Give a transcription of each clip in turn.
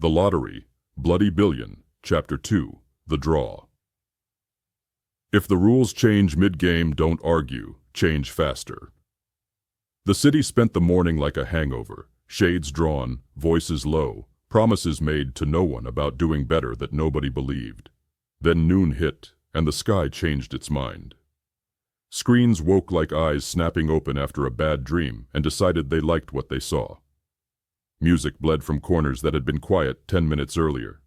The Lottery, Bloody Billion, Chapter 2, The Draw. If the rules change mid-game, don't argue, change faster. The city spent the morning like a hangover, shades drawn, voices low, promises made to no one about doing better that nobody believed. Then noon hit, and the sky changed its mind. Screens woke like eyes snapping open after a bad dream and decided they liked what they saw. Music bled from corners that had been quiet 10 minutes earlier.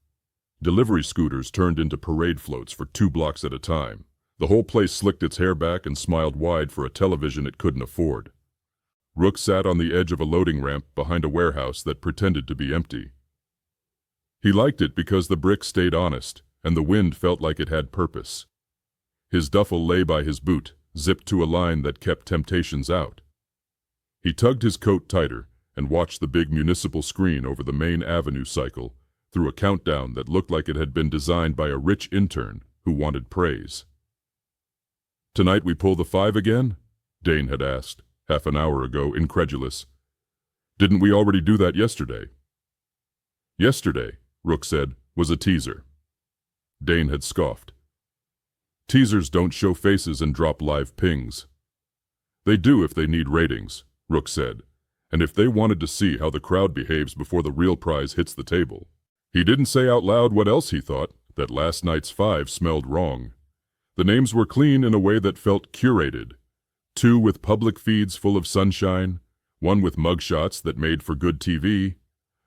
Delivery scooters turned into parade floats for 2 blocks at a time. The whole place slicked its hair back and smiled wide for a television it couldn't afford. Rook sat on the edge of a loading ramp behind a warehouse that pretended to be empty. He liked it because the bricks stayed honest, and the wind felt like it had purpose. His duffel lay by his boot, zipped to a line that kept temptations out. He tugged his coat tighter and watched the big municipal screen over the main avenue cycle through a countdown that looked like it had been designed by a rich intern who wanted praise. "Tonight we pull the 5 again?" Dane had asked, half an hour ago, incredulous. "Didn't we already do that yesterday?" "Yesterday," Rook said, "was a teaser." Dane had scoffed. "Teasers don't show faces and drop live pings." "They do if they need ratings," Rook said, "and if they wanted to see how the crowd behaves before the real prize hits the table." He didn't say out loud what else he thought, that last night's 5 smelled wrong. The names were clean in a way that felt curated. 2 with public feeds full of sunshine, 1 with mugshots that made for good TV,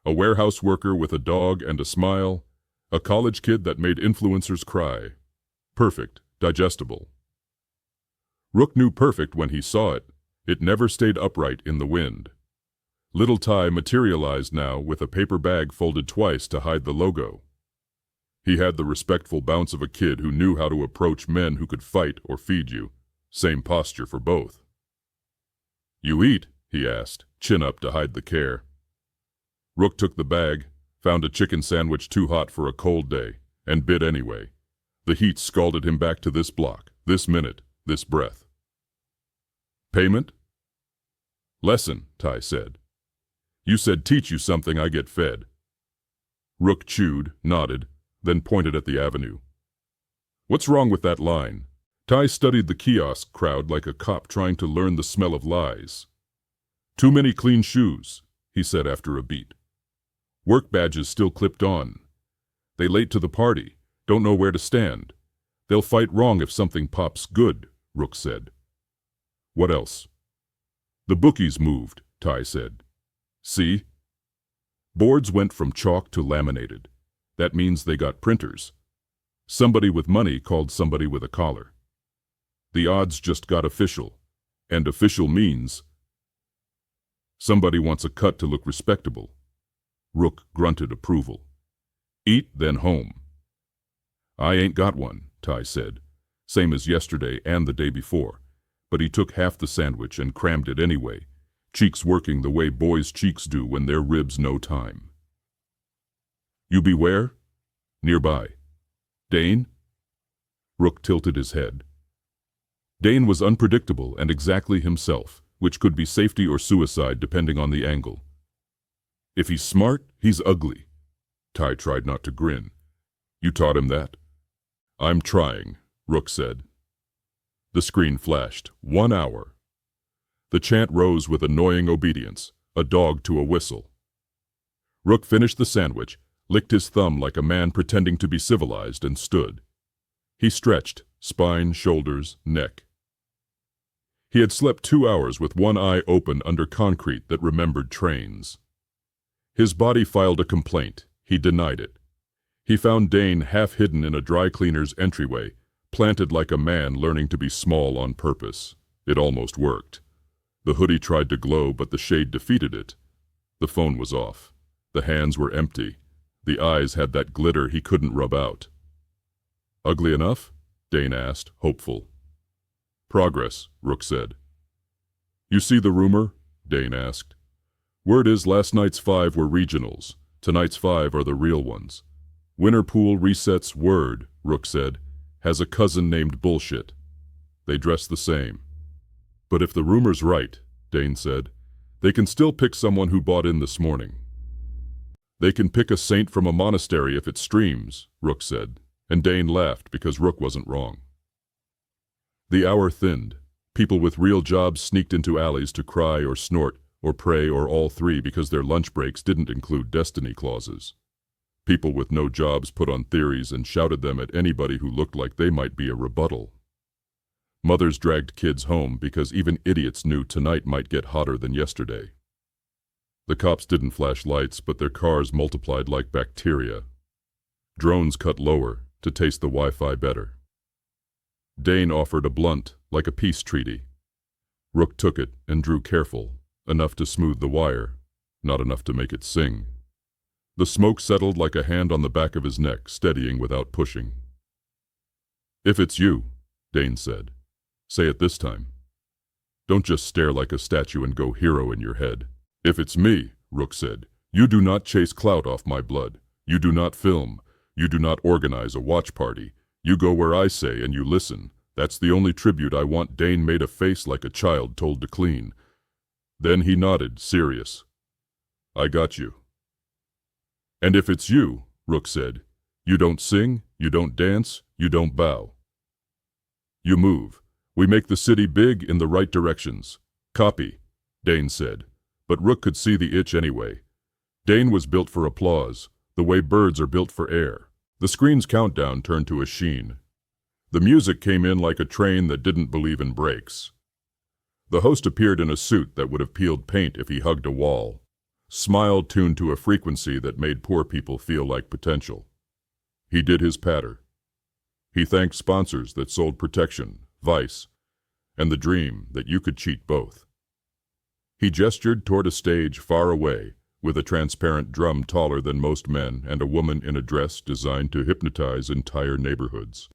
a warehouse worker with a dog and a smile, a college kid that made influencers cry. Perfect, digestible. Rook knew perfect when he saw it. It never stayed upright in the wind. Little Ty materialized now with a paper bag folded twice to hide the logo. He had the respectful bounce of a kid who knew how to approach men who could fight or feed you. Same posture for both. "You eat?" he asked, chin up to hide the care. Rook took the bag, found a chicken sandwich too hot for a cold day, and bit anyway. The heat scalded him back to this block, this minute, this breath. "Payment?" "Lesson," Ty said. "You said teach you something, I get fed." Rook chewed, nodded, then pointed at the avenue. "What's wrong with that line?" Ty studied the kiosk crowd like a cop trying to learn the smell of lies. "Too many clean shoes," he said after a beat. "Work badges still clipped on. They late to the party, don't know where to stand. They'll fight wrong if something pops good," Rook said. "What else?" "The bookies moved," Ty said. "See?" Boards went from chalk to laminated. That means they got printers. Somebody with money called somebody with a collar. The odds just got official, and official means somebody wants a cut to look respectable. Rook grunted approval. "Eat, then home." "I ain't got one," Ty said, same as yesterday and the day before, but he took half the sandwich and crammed it anyway, cheeks working the way boys' cheeks do when their ribs know time. "You be where?" "Nearby." "Dane?" Rook tilted his head. Dane was unpredictable and exactly himself, which could be safety or suicide depending on the angle. "If he's smart, he's ugly." Ty tried not to grin. "You taught him that?" "I'm trying," Rook said. The screen flashed. 1 hour. The chant rose with annoying obedience, a dog to a whistle. Rook finished the sandwich, licked his thumb like a man pretending to be civilized, and stood. He stretched, spine, shoulders, neck. He had slept 2 hours with one eye open under concrete that remembered trains. His body filed a complaint. He denied it. He found Dane half hidden in a dry cleaner's entryway, planted like a man learning to be small on purpose. It almost worked. The hoodie tried to glow, but the shade defeated it. The phone was off. The hands were empty. The eyes had that glitter he couldn't rub out. "Ugly enough?" Dane asked, hopeful. "Progress," Rook said. "You see the rumor?" Dane asked. "Word is last night's 5 were regionals. Tonight's 5 are the real ones. Winner pool resets. Word," Rook said, "has a cousin named Bullshit. They dress the same." "But if the rumor's right," Dane said, "they can still pick someone who bought in this morning." They can pick a saint from a monastery if it streams, Rook said, and Dane laughed because Rook wasn't wrong. The hour thinned. People with real jobs sneaked into alleys to cry or snort or pray or all three because their lunch breaks didn't include destiny clauses. People with no jobs put on theories and shouted them at anybody who looked like they might be a rebuttal. Mothers dragged kids home because even idiots knew tonight might get hotter than yesterday. The cops didn't flash lights, but their cars multiplied like bacteria. Drones cut lower to taste the Wi-Fi better. Dane offered a blunt, like a peace treaty. Rook took it and drew careful, enough to smooth the wire, not enough to make it sing. The smoke settled like a hand on the back of his neck, steadying without pushing. "If it's you," Dane said, "say it this time. Don't just stare like a statue and go hero in your head." "If it's me," Rook said, "you do not chase clout off my blood. You do not film. You do not organize a watch party. You go where I say and you listen. That's the only tribute I want." Dane made a face like a child told to clean. Then he nodded, serious. "I got you." "And if it's you," Rook said, "you don't sing, you don't dance, you don't bow. You move. We make the city big in the right directions." "Copy," Dane said, but Rook could see the itch anyway. Dane was built for applause, the way birds are built for air. The screen's countdown turned to a sheen. The music came in like a train that didn't believe in brakes. The host appeared in a suit that would have peeled paint if he hugged a wall. Smile tuned to a frequency that made poor people feel like potential. He did his patter. He thanked sponsors that sold protection, vice, and the dream that you could cheat both. He gestured toward a stage far away, with a transparent drum taller than most men and a woman in a dress designed to hypnotize entire neighborhoods.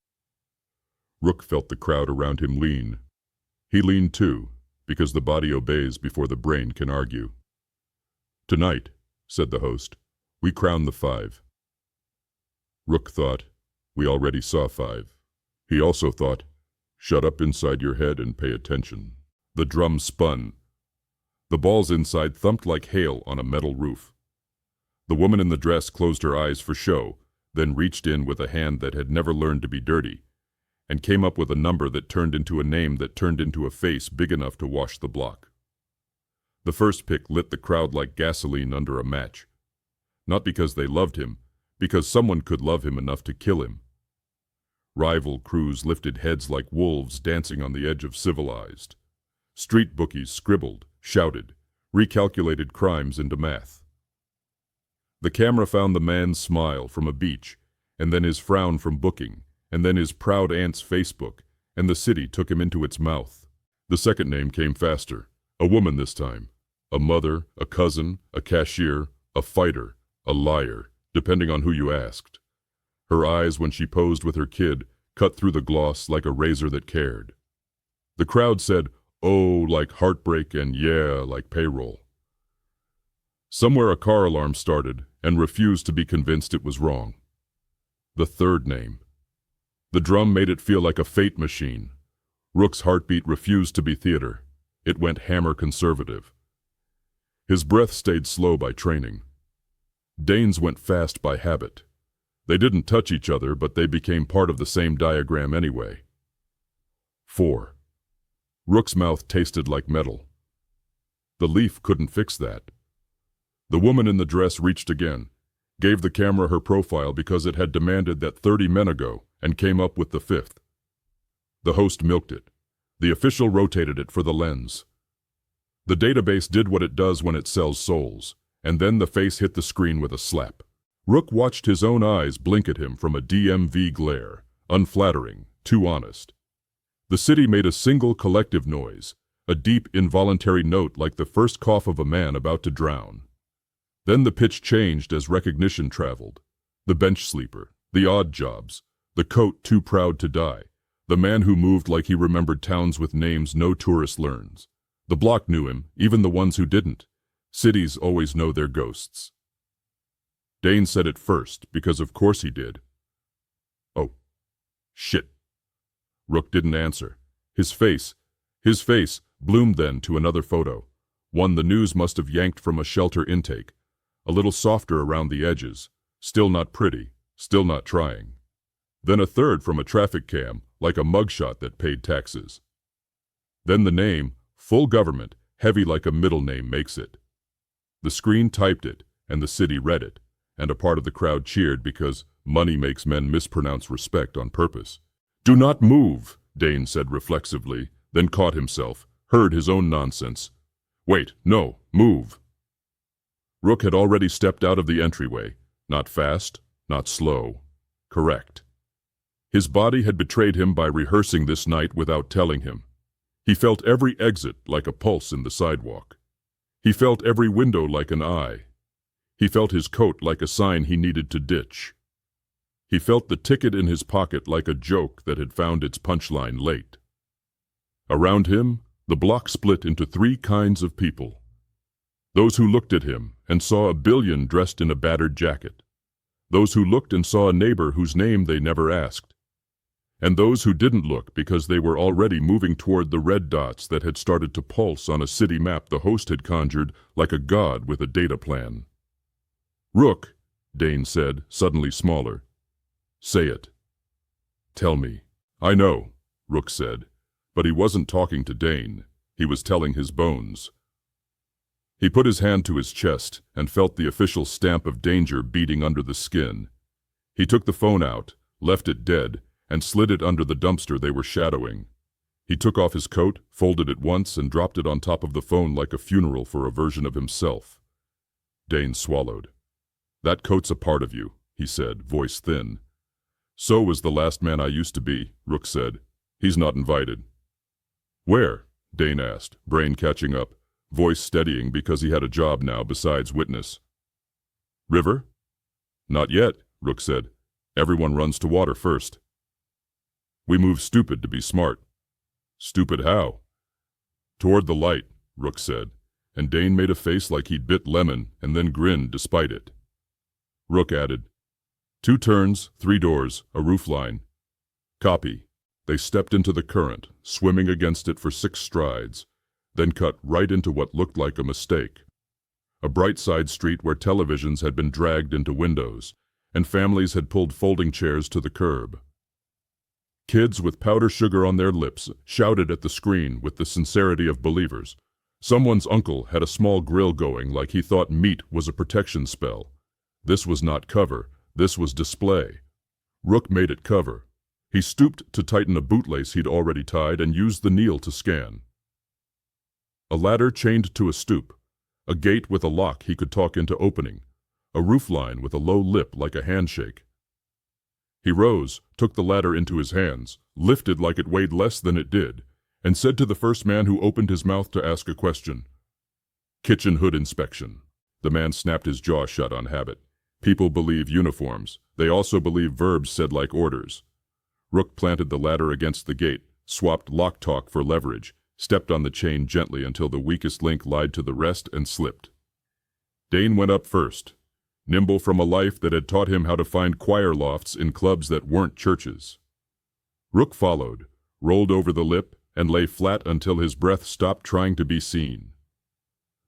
Rook felt the crowd around him lean. He leaned too, because the body obeys before the brain can argue. "Tonight," said the host, "we crown the 5. Rook thought, "We already saw 5. He also thought, "Shut up inside your head and pay attention." The drum spun. The balls inside thumped like hail on a metal roof. The woman in the dress closed her eyes for show, then reached in with a hand that had never learned to be dirty, and came up with a number that turned into a name that turned into a face big enough to wash the block. The first pick lit the crowd like gasoline under a match. Not because they loved him, because someone could love him enough to kill him. Rival crews lifted heads like wolves dancing on the edge of civilized. Street bookies scribbled, shouted, recalculated crimes into math. The camera found the man's smile from a beach, and then his frown from booking, and then his proud aunt's Facebook, and the city took him into its mouth. The second name came faster. A woman this time. A mother, a cousin, a cashier, a fighter, a liar, depending on who you asked. Her eyes, when she posed with her kid, cut through the gloss like a razor that cared. The crowd said, "Oh," like heartbreak, and "yeah," like payroll. Somewhere a car alarm started and refused to be convinced it was wrong. The third name. The drum made it feel like a fate machine. Rook's heartbeat refused to be theater. It went hammer conservative. His breath stayed slow by training. Dane's went fast by habit. They didn't touch each other, but they became part of the same diagram anyway. 4. Rook's mouth tasted like metal. The leaf couldn't fix that. The woman in the dress reached again, gave the camera her profile because it had demanded that 30 men ago, and came up with the 5th. The host milked it. The official rotated it for the lens. The database did what it does when it sells souls, and then the face hit the screen with a slap. Rook watched his own eyes blink at him from a DMV glare, unflattering, too honest. The city made a single collective noise, a deep involuntary note like the first cough of a man about to drown. Then the pitch changed as recognition traveled. The bench sleeper, the odd jobs, the coat too proud to die, the man who moved like he remembered towns with names no tourist learns. The block knew him, even the ones who didn't. Cities always know their ghosts. Dane said it first, because of course he did. "Oh, shit." Rook didn't answer. His face bloomed then to another photo, one the news must have yanked from a shelter intake. a little softer around the edges, still not pretty, still not trying. Then a third from a traffic cam, like a mugshot that paid taxes. Then the name, full government, heavy like a middle name makes it. The screen typed it, and the city read it, and a part of the crowd cheered because money makes men mispronounce respect on purpose. "Do not move," Dane said reflexively, then caught himself, heard his own nonsense. "Wait, no, move." Rook had already stepped out of the entryway, not fast, not slow, correct. His body had betrayed him by rehearsing this night without telling him. He felt every exit like a pulse in the sidewalk. He felt every window like an eye. He felt his coat like a sign he needed to ditch. He felt the ticket in his pocket like a joke that had found its punchline late. Around him, the block split into three kinds of people. Those who looked at him and saw a billion dressed in a battered jacket. Those who looked and saw a neighbor whose name they never asked. And those who didn't look because they were already moving toward the red dots that had started to pulse on a city map the host had conjured like a god with a data plan. "Rook," Dane said, suddenly smaller. "Say it. Tell me." "I know," Rook said, but he wasn't talking to Dane. He was telling his bones. He put his hand to his chest and felt the official stamp of danger beating under the skin. He took the phone out, left it dead, and slid it under the dumpster they were shadowing. He took off his coat, folded it once, and dropped it on top of the phone like a funeral for a version of himself. Dane swallowed. "That coat's a part of you," he said, voice thin. "So was the last man I used to be," Rook said. "He's not invited." "Where?" Dane asked, brain catching up, voice steadying because he had a job now besides witness. "River?" "Not yet," Rook said. "Everyone runs to water first." "We move stupid to be smart." "Stupid how?" "Toward the light," Rook said, and Dane made a face like he'd bit lemon and then grinned despite it. Rook added, 2 turns, 3 doors, a roof line." "Copy." They stepped into the current, swimming against it for 6 strides, then cut right into what looked like a mistake. A bright side street where televisions had been dragged into windows, and families had pulled folding chairs to the curb. Kids with powder sugar on their lips shouted at the screen with the sincerity of believers. Someone's uncle had a small grill going like he thought meat was a protection spell. This was not cover, this was display. Rook made it cover. He stooped to tighten a bootlace he'd already tied and used the kneel to scan. A ladder chained to a stoop, a gate with a lock he could talk into opening, a roofline with a low lip like a handshake. He rose, took the ladder into his hands, lifted like it weighed less than it did, and said to the first man who opened his mouth to ask a question, "Kitchen hood inspection." The man snapped his jaw shut on habit. People believe uniforms. They also believe verbs said like orders. Rook planted the ladder against the gate, swapped lock talk for leverage, stepped on the chain gently until the weakest link lied to the rest and slipped. Dane went up first, nimble from a life that had taught him how to find choir lofts in clubs that weren't churches. Rook followed, rolled over the lip, and lay flat until his breath stopped trying to be seen.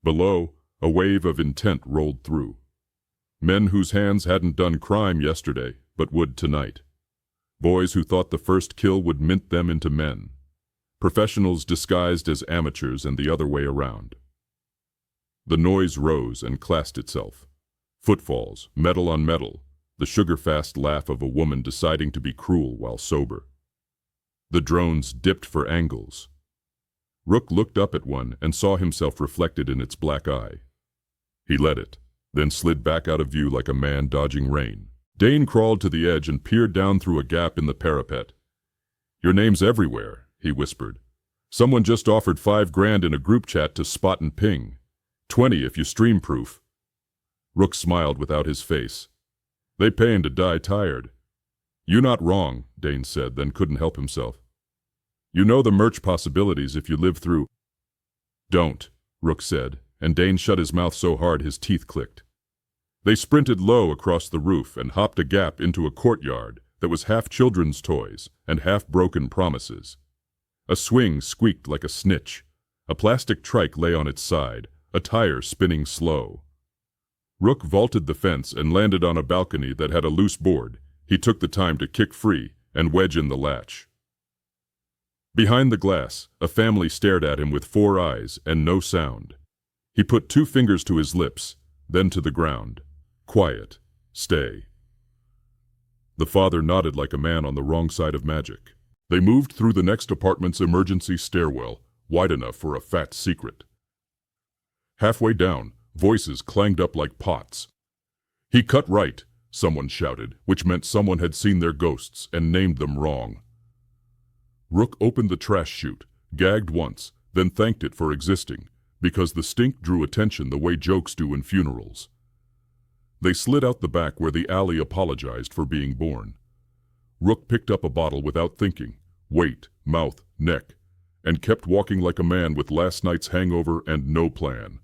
Below, a wave of intent rolled through. Men whose hands hadn't done crime yesterday, but would tonight. Boys who thought the first kill would mint them into men. Professionals disguised as amateurs and the other way around. The noise rose and classed itself. Footfalls, metal on metal, the sugar-fast laugh of a woman deciding to be cruel while sober. The drones dipped for angles. Rook looked up at one and saw himself reflected in its black eye. He let it, then slid back out of view like a man dodging rain. Dane crawled to the edge and peered down through a gap in the parapet. "Your name's everywhere," he whispered. "Someone just offered $5,000 in a group chat to spot and ping. 20 if you stream-proof." Rook smiled without his face. "They payin' to die tired." "You not wrong," Dane said, then couldn't help himself. "You know the merch possibilities if you live through—" "Don't," Rook said, and Dane shut his mouth so hard his teeth clicked. They sprinted low across the roof and hopped a gap into a courtyard that was half children's toys and half broken promises. A swing squeaked like a snitch. A plastic trike lay on its side, a tire spinning slow. Rook vaulted the fence and landed on a balcony that had a loose board. He took the time to kick free and wedge in the latch. Behind the glass, a family stared at him with 4 eyes and no sound. He put 2 fingers to his lips, then to the ground. Quiet. Stay. The father nodded like a man on the wrong side of magic. They moved through the next apartment's emergency stairwell, wide enough for a fat secret. Halfway down, voices clanged up like pots. "He cut right," someone shouted, which meant someone had seen their ghosts and named them wrong. Rook opened the trash chute, gagged once, then thanked it for existing, because the stink drew attention the way jokes do in funerals. They slid out the back where the alley apologized for being born. Rook picked up a bottle without thinking, weight, mouth, neck, and kept walking like a man with last night's hangover and no plan.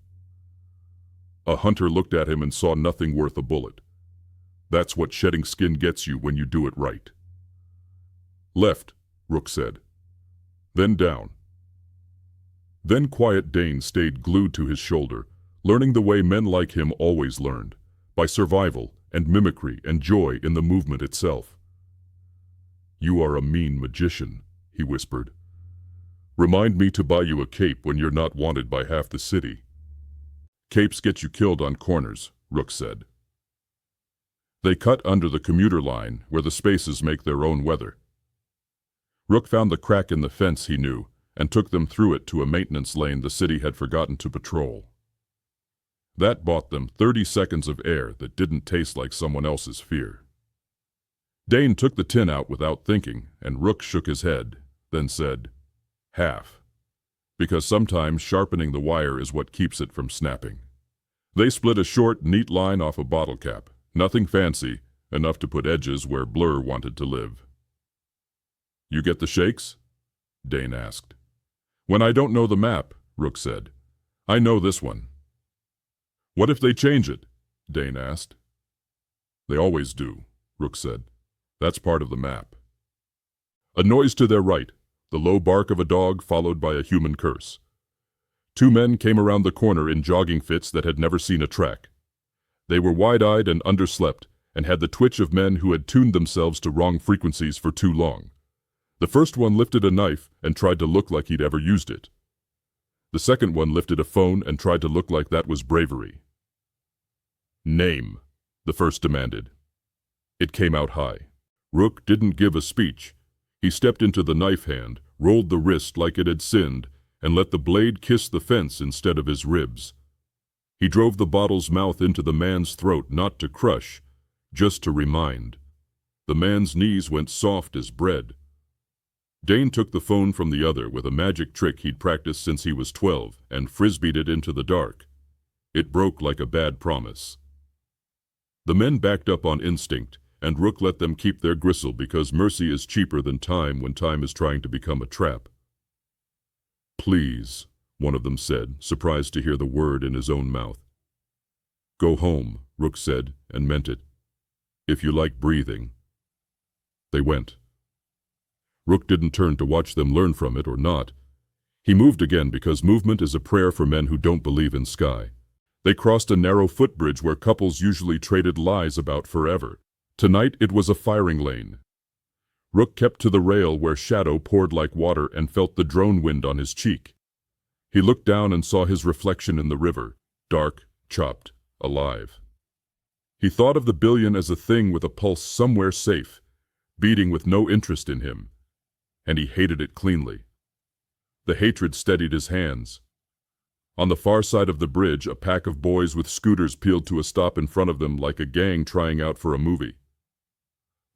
A hunter looked at him and saw nothing worth a bullet. That's what shedding skin gets you when you do it right. "Left," Rook said. Then down. Then quiet Dane stayed glued to his shoulder, learning the way men like him always learned, by survival and mimicry and joy in the movement itself. "You are a mean magician," he whispered. "Remind me to buy you a cape when you're not wanted by half the city." "Capes get you killed on corners," Rook said. They cut under the commuter line where the spaces make their own weather. Rook found the crack in the fence he knew and took them through it to a maintenance lane the city had forgotten to patrol. That bought them 30 seconds of air that didn't taste like someone else's fear. Dane took the tin out without thinking, and Rook shook his head, then said, "Half," because sometimes sharpening the wire is what keeps it from snapping. They split a short, neat line off a bottle cap, nothing fancy, enough to put edges where Blur wanted to live. "You get the shakes?" Dane asked. "When I don't know the map," Rook said. "I know this one." "What if they change it?" Dane asked. "They always do," Rook said. "That's part of the map." A noise to their right, the low bark of a dog followed by a human curse. 2 men came around the corner in jogging fits that had never seen a track. They were wide-eyed and underslept, and had the twitch of men who had tuned themselves to wrong frequencies for too long. The first one lifted a knife and tried to look like he'd ever used it. The second one lifted a phone and tried to look like that was bravery. "Name," the first demanded. It came out high. Rook didn't give a speech. He stepped into the knife hand, rolled the wrist like it had sinned, and let the blade kiss the fence instead of his ribs. He drove the bottle's mouth into the man's throat not to crush, just to remind. The man's knees went soft as bread. Dane took the phone from the other with a magic trick he'd practiced since he was 12 and frisbeed it into the dark. It broke like a bad promise. The men backed up on instinct, and Rook let them keep their gristle because mercy is cheaper than time when time is trying to become a trap. "Please," one of them said, surprised to hear the word in his own mouth. "Go home," Rook said, and meant it. "If you like breathing." They went. Rook didn't turn to watch them learn from it or not. He moved again because movement is a prayer for men who don't believe in sky. They crossed a narrow footbridge where couples usually traded lies about forever. Tonight it was a firing lane. Rook kept to the rail where shadow poured like water and felt the drone wind on his cheek. He looked down and saw his reflection in the river, dark, chopped, alive. He thought of the billion as a thing with a pulse somewhere safe, beating with no interest in him, and he hated it cleanly. The hatred steadied his hands. On the far side of the bridge, a pack of boys with scooters peeled to a stop in front of them like a gang trying out for a movie.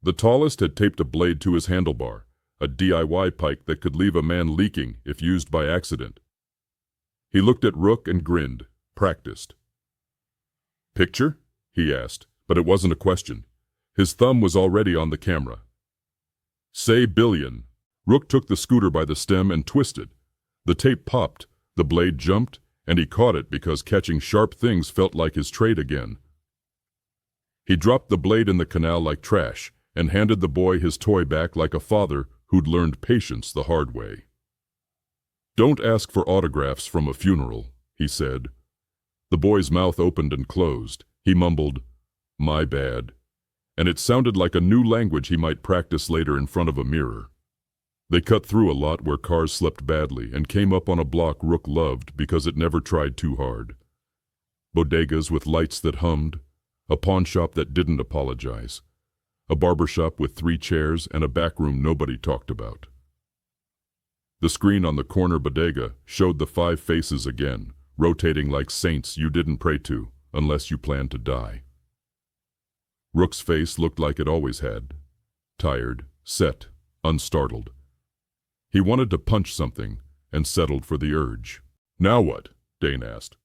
The tallest had taped a blade to his handlebar, a DIY pike that could leave a man leaking if used by accident. He looked at Rook and grinned, practiced. "Picture?" he asked, but it wasn't a question. His thumb was already on the camera. "Say billion." Rook took the scooter by the stem and twisted. The tape popped, the blade jumped, and he caught it because catching sharp things felt like his trade again. He dropped the blade in the canal like trash and handed the boy his toy back like a father who'd learned patience the hard way. "Don't ask for autographs from a funeral," he said. The boy's mouth opened and closed. He mumbled, "My bad," and it sounded like a new language he might practice later in front of a mirror. They cut through a lot where cars slept badly and came up on a block Rook loved because it never tried too hard. Bodegas with lights that hummed, a pawn shop that didn't apologize, a barber shop with 3 chairs and a back room nobody talked about. The screen on the corner bodega showed the 5 faces again, rotating like saints you didn't pray to unless you planned to die. Rook's face looked like it always had, tired, set, unstartled. He wanted to punch something and settled for the urge. "Now what?" Dane asked.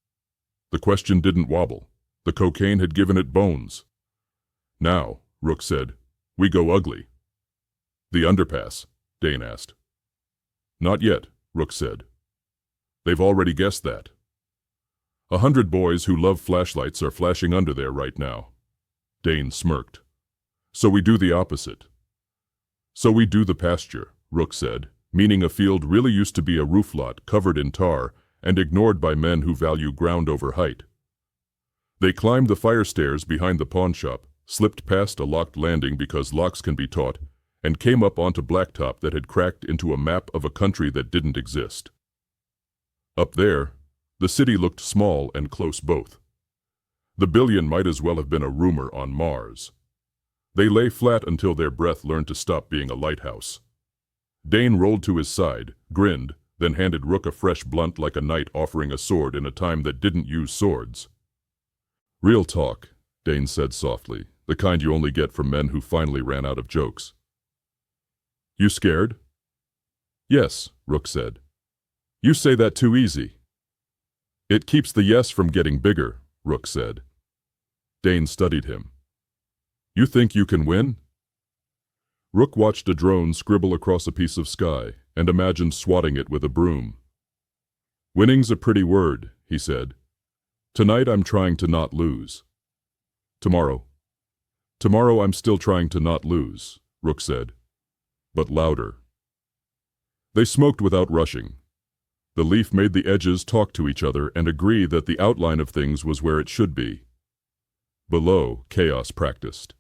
The question didn't wobble. The cocaine had given it bones. "Now," Rook said, "we go ugly." "The underpass?" Dane asked. "Not yet," Rook said. "They've already guessed that. 100 boys who love flashlights are flashing under there right now." Dane smirked. "So we do the opposite." "So we do the pasture," Rook said, meaning a field really used to be a roof lot covered in tar and ignored by men who value ground over height. They climbed the fire stairs behind the pawn shop, slipped past a locked landing because locks can be taught, and came up onto blacktop that had cracked into a map of a country that didn't exist. Up there, the city looked small and close both. The Billion might as well have been a rumor on Mars. They lay flat until their breath learned to stop being a lighthouse. Dane rolled to his side, grinned, then handed Rook a fresh blunt like a knight offering a sword in a time that didn't use swords. "Real talk," Dane said softly, the kind you only get from men who finally ran out of jokes. "You scared?" "Yes," Rook said. "You say that too easy." "It keeps the yes from getting bigger," Rook said. Dane studied him. "You think you can win?" Rook watched a drone scribble across a piece of sky and imagined swatting it with a broom. "Winning's a pretty word," he said. "Tonight I'm trying to not lose." "Tomorrow?" "Tomorrow I'm still trying to not lose," Rook said, but louder. They smoked without rushing. The leaf made the edges talk to each other and agree that the outline of things was where it should be. Below, chaos practiced.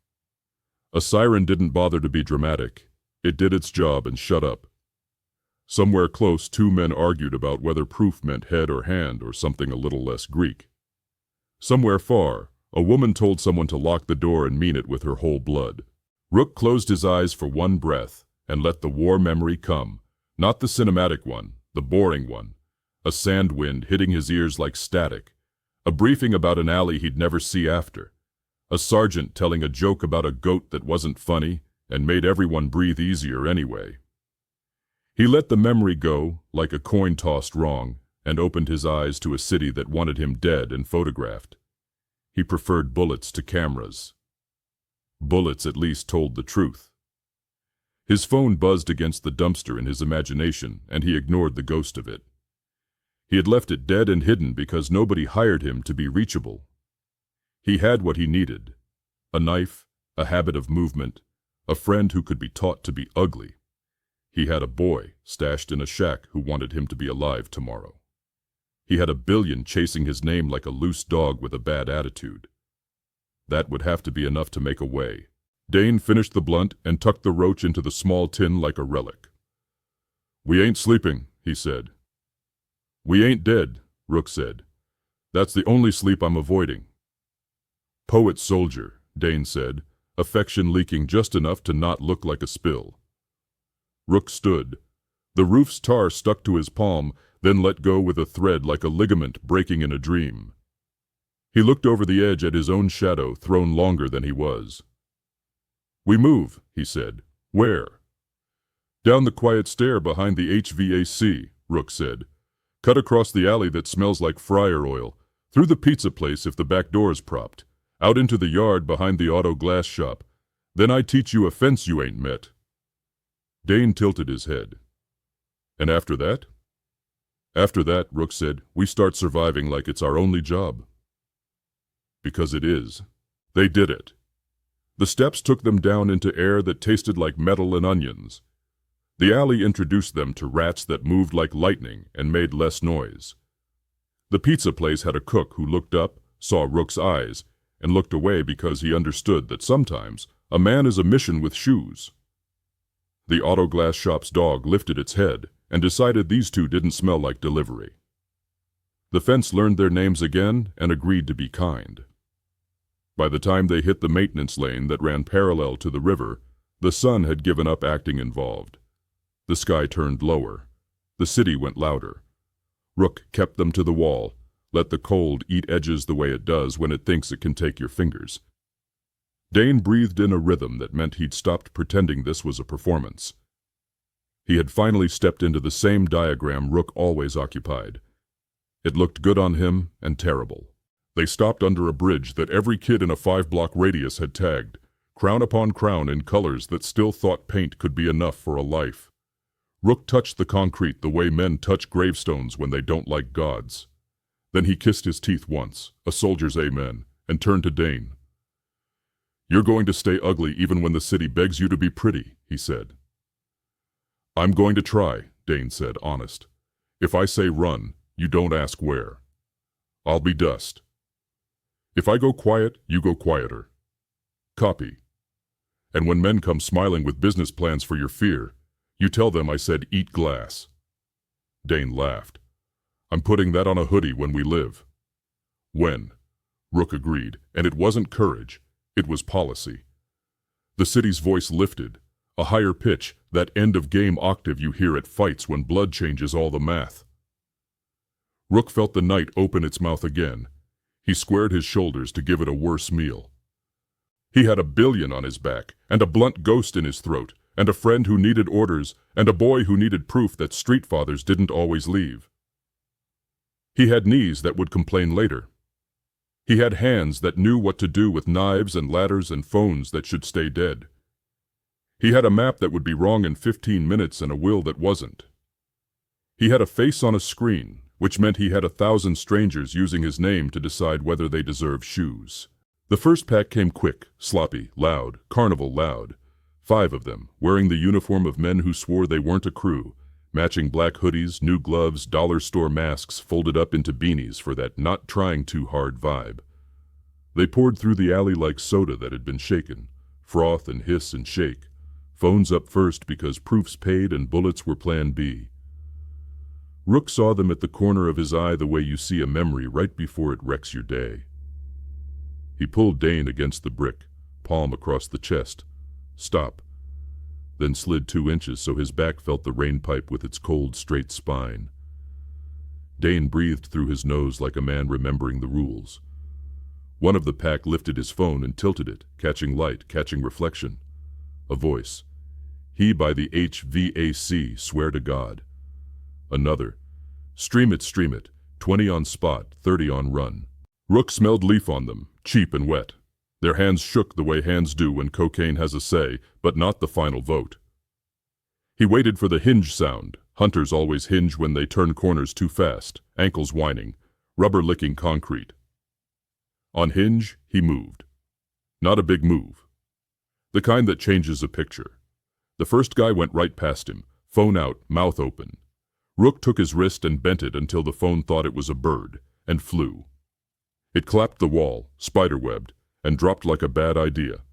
A siren didn't bother to be dramatic. It did its job and shut up. Somewhere close, 2 men argued about whether proof meant head or hand or something a little less Greek. Somewhere far, a woman told someone to lock the door and mean it with her whole blood. Rook closed his eyes for one breath and let the war memory come, not the cinematic one, the boring one, a sand wind hitting his ears like static, a briefing about an alley he'd never see after, a sergeant telling a joke about a goat that wasn't funny and made everyone breathe easier anyway. He let the memory go like a coin tossed wrong and opened his eyes to a city that wanted him dead and photographed. He preferred bullets to cameras. Bullets at least told the truth. His phone buzzed against the dumpster in his imagination, and he ignored the ghost of it. He had left it dead and hidden because nobody hired him to be reachable. He had what he needed: a knife, a habit of movement, a friend who could be taught to be ugly. He had a boy stashed in a shack who wanted him to be alive tomorrow. He had a billion chasing his name like a loose dog with a bad attitude. That would have to be enough to make a way. Dane finished the blunt and tucked the roach into the small tin like a relic. "We ain't sleeping," he said. "We ain't dead," Rook said. "That's the only sleep I'm avoiding." "Poet soldier," Dane said, affection leaking just enough to not look like a spill. Rook stood. The roof's tar stuck to his palm, then let go with a thread like a ligament breaking in a dream. He looked over the edge at his own shadow, thrown longer than he was. "We move," he said. "Where?" "Down the quiet stair behind the HVAC," Rook said. "Cut across the alley that smells like fryer oil, through the pizza place if the back door's propped, out into the yard behind the auto glass shop. Then I teach you a fence you ain't met." Dane tilted his head. "And after that?" "After that," Rook said, "we start surviving like it's our only job." Because it is. They did it. The steps took them down into air that tasted like metal and onions. The alley introduced them to rats that moved like lightning and made less noise. The pizza place had a cook who looked up, saw Rook's eyes, and looked away because he understood that sometimes a man is a mission with shoes. The auto glass shop's dog lifted its head and decided these two didn't smell like delivery. The fence learned their names again and agreed to be kind. By the time they hit the maintenance lane that ran parallel to the river, the sun had given up acting involved. The sky turned lower. The city went louder. Rook kept them to the wall, let the cold eat edges the way it does when it thinks it can take your fingers. Dane breathed in a rhythm that meant he'd stopped pretending this was a performance. He had finally stepped into the same diagram Rook always occupied. It looked good on him and terrible. They stopped under a bridge that every kid in a 5-block radius had tagged, crown upon crown in colors that still thought paint could be enough for a life. Rook touched the concrete the way men touch gravestones when they don't like gods. Then he kissed his teeth once, a soldier's amen, and turned to Dane. "You're going to stay ugly even when the city begs you to be pretty," he said. "I'm going to try," Dane said, honest. "If I say run, you don't ask where. I'll be dust. If I go quiet, you go quieter. Copy. And when men come smiling with business plans for your fear, you tell them I said eat glass." Dane laughed. "I'm putting that on a hoodie when we live." "When?" Rook agreed, and it wasn't courage, it was policy. The city's voice lifted, a higher pitch, that end-of-game octave you hear at fights when blood changes all the math. Rook felt the night open its mouth again. He squared his shoulders to give it a worse meal. He had a billion on his back, and a blunt ghost in his throat, and a friend who needed orders, and a boy who needed proof that street fathers didn't always leave. He had knees that would complain later. He had hands that knew what to do with knives and ladders and phones that should stay dead. He had a map that would be wrong in 15 minutes and a will that wasn't. He had a face on a screen, which meant he had 1,000 strangers using his name to decide whether they deserved shoes. The first pack came quick, sloppy, loud, carnival loud. 5 of them, wearing the uniform of men who swore they weren't a crew, matching black hoodies, new gloves, dollar store masks folded up into beanies for that not trying too hard vibe. They poured through the alley like soda that had been shaken, froth and hiss and shake. Phones up first because proofs paid and bullets were plan B. Rook saw them at the corner of his eye the way you see a memory right before it wrecks your day. He pulled Dane against the brick, palm across the chest. "Stop." Then slid 2 inches so his back felt the rainpipe with its cold, straight spine. Dane breathed through his nose like a man remembering the rules. One of the pack lifted his phone and tilted it, catching light, catching reflection. A voice. "He by the HVAC, swear to God." Another. Stream it, 20 on spot, 30 on run." Rook smelled leaf on them, cheap and wet. Their hands shook the way hands do when cocaine has a say, but not the final vote. He waited for the hinge sound. Hunters always hinge when they turn corners too fast, ankles whining, rubber licking concrete. On hinge, he moved. Not a big move. The kind that changes a picture. The first guy went right past him, phone out, mouth open. Rook took his wrist and bent it until the phone thought it was a bird, and flew. It clapped the wall, spiderwebbed, and dropped like a bad idea.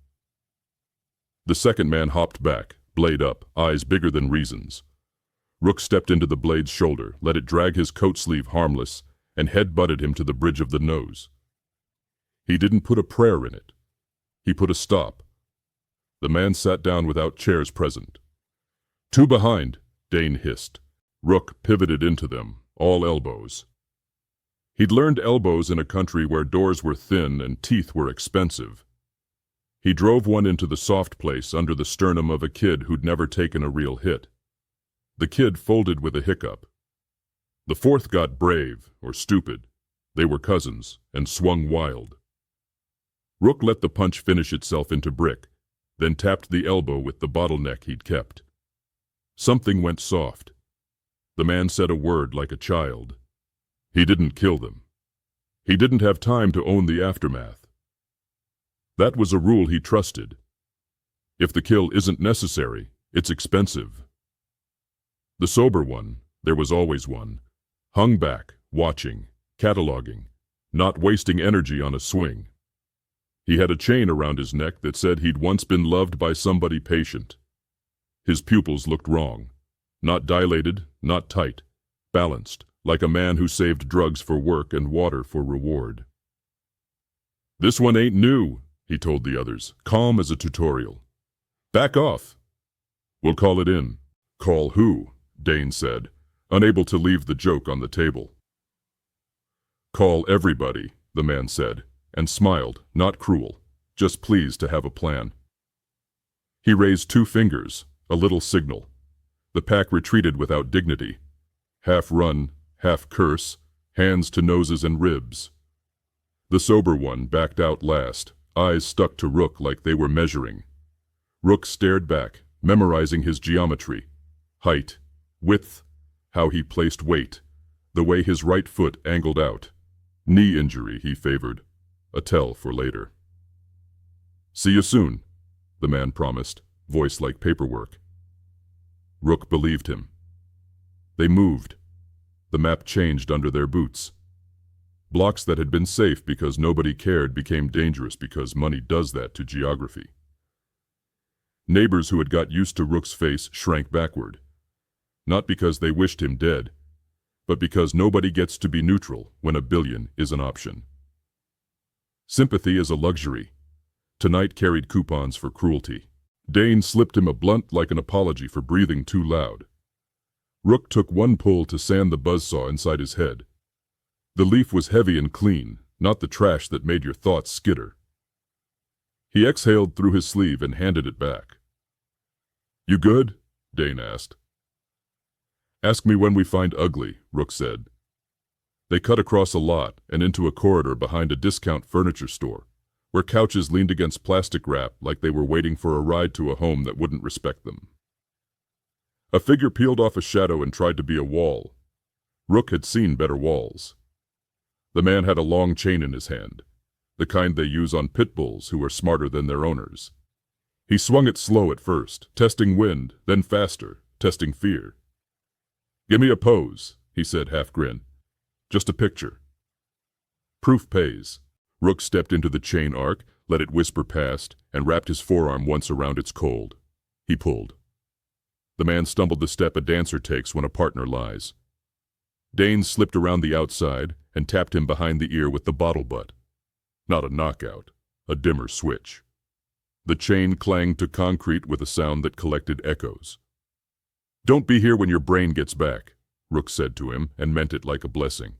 The second man hopped back, blade up, eyes bigger than reasons. Rook stepped into the blade's shoulder, let it drag his coat sleeve harmless, and head-butted him to the bridge of the nose. He didn't put a prayer in it. He put a stop. The man sat down without chairs present. "Two behind," Dane hissed. Rook pivoted into them, all elbows. He'd learned elbows in a country where doors were thin and teeth were expensive. He drove one into the soft place under the sternum of a kid who'd never taken a real hit. The kid folded with a hiccup. The fourth got brave, or stupid. They were cousins, and swung wild. Rook let the punch finish itself into brick, then tapped the elbow with the bottleneck he'd kept. Something went soft. The man said a word like a child. He didn't kill them. He didn't have time to own the aftermath. That was a rule he trusted. If the kill isn't necessary, it's expensive. The sober one, there was always one, hung back, watching, cataloging, not wasting energy on a swing. He had a chain around his neck that said he'd once been loved by somebody patient. His pupils looked wrong. Not dilated, not tight. Balanced, like a man who saved drugs for work and water for reward. "This one ain't new," he told the others, calm as a tutorial. "Back off." "We'll call it in." "Call who?" Dane said, unable to leave the joke on the table. "Call everybody," the man said, and smiled, not cruel, just pleased to have a plan. He raised 2 fingers, a little signal. The pack retreated without dignity. Half run, half curse, hands to noses and ribs. The sober one backed out last, eyes stuck to Rook like they were measuring. Rook stared back, memorizing his geometry. Height, width, how he placed weight, the way his right foot angled out. Knee injury he favored, a tell for later. "See you soon," the man promised, voice like paperwork. Rook believed him. They moved. The map changed under their boots. Blocks that had been safe because nobody cared became dangerous because money does that to geography. Neighbors who had got used to Rook's face shrank backward. Not because they wished him dead, but because nobody gets to be neutral when a billion is an option. Sympathy is a luxury. Tonight carried coupons for cruelty. Dane slipped him a blunt like an apology for breathing too loud. Rook took one pull to sand the buzzsaw inside his head. The leaf was heavy and clean, not the trash that made your thoughts skitter. He exhaled through his sleeve and handed it back. "You good?" Dane asked. "Ask me when we find ugly," Rook said. They cut across a lot and into a corridor behind a discount furniture store, where couches leaned against plastic wrap like they were waiting for a ride to a home that wouldn't respect them. A figure peeled off a shadow and tried to be a wall. Rook had seen better walls. The man had a long chain in his hand, the kind they use on pit bulls who are smarter than their owners. He swung it slow at first, testing wind, then faster, testing fear. "Give me a pose," he said, half grin. "Just a picture." Proof pays. Rook stepped into the chain arc, let it whisper past, and wrapped his forearm once around its cold. He pulled. The man stumbled the step a dancer takes when a partner lies. Dane slipped around the outside and tapped him behind the ear with the bottle butt. Not a knockout, a dimmer switch. The chain clanged to concrete with a sound that collected echoes. "Don't be here when your brain gets back," Rook said to him, and meant it like a blessing.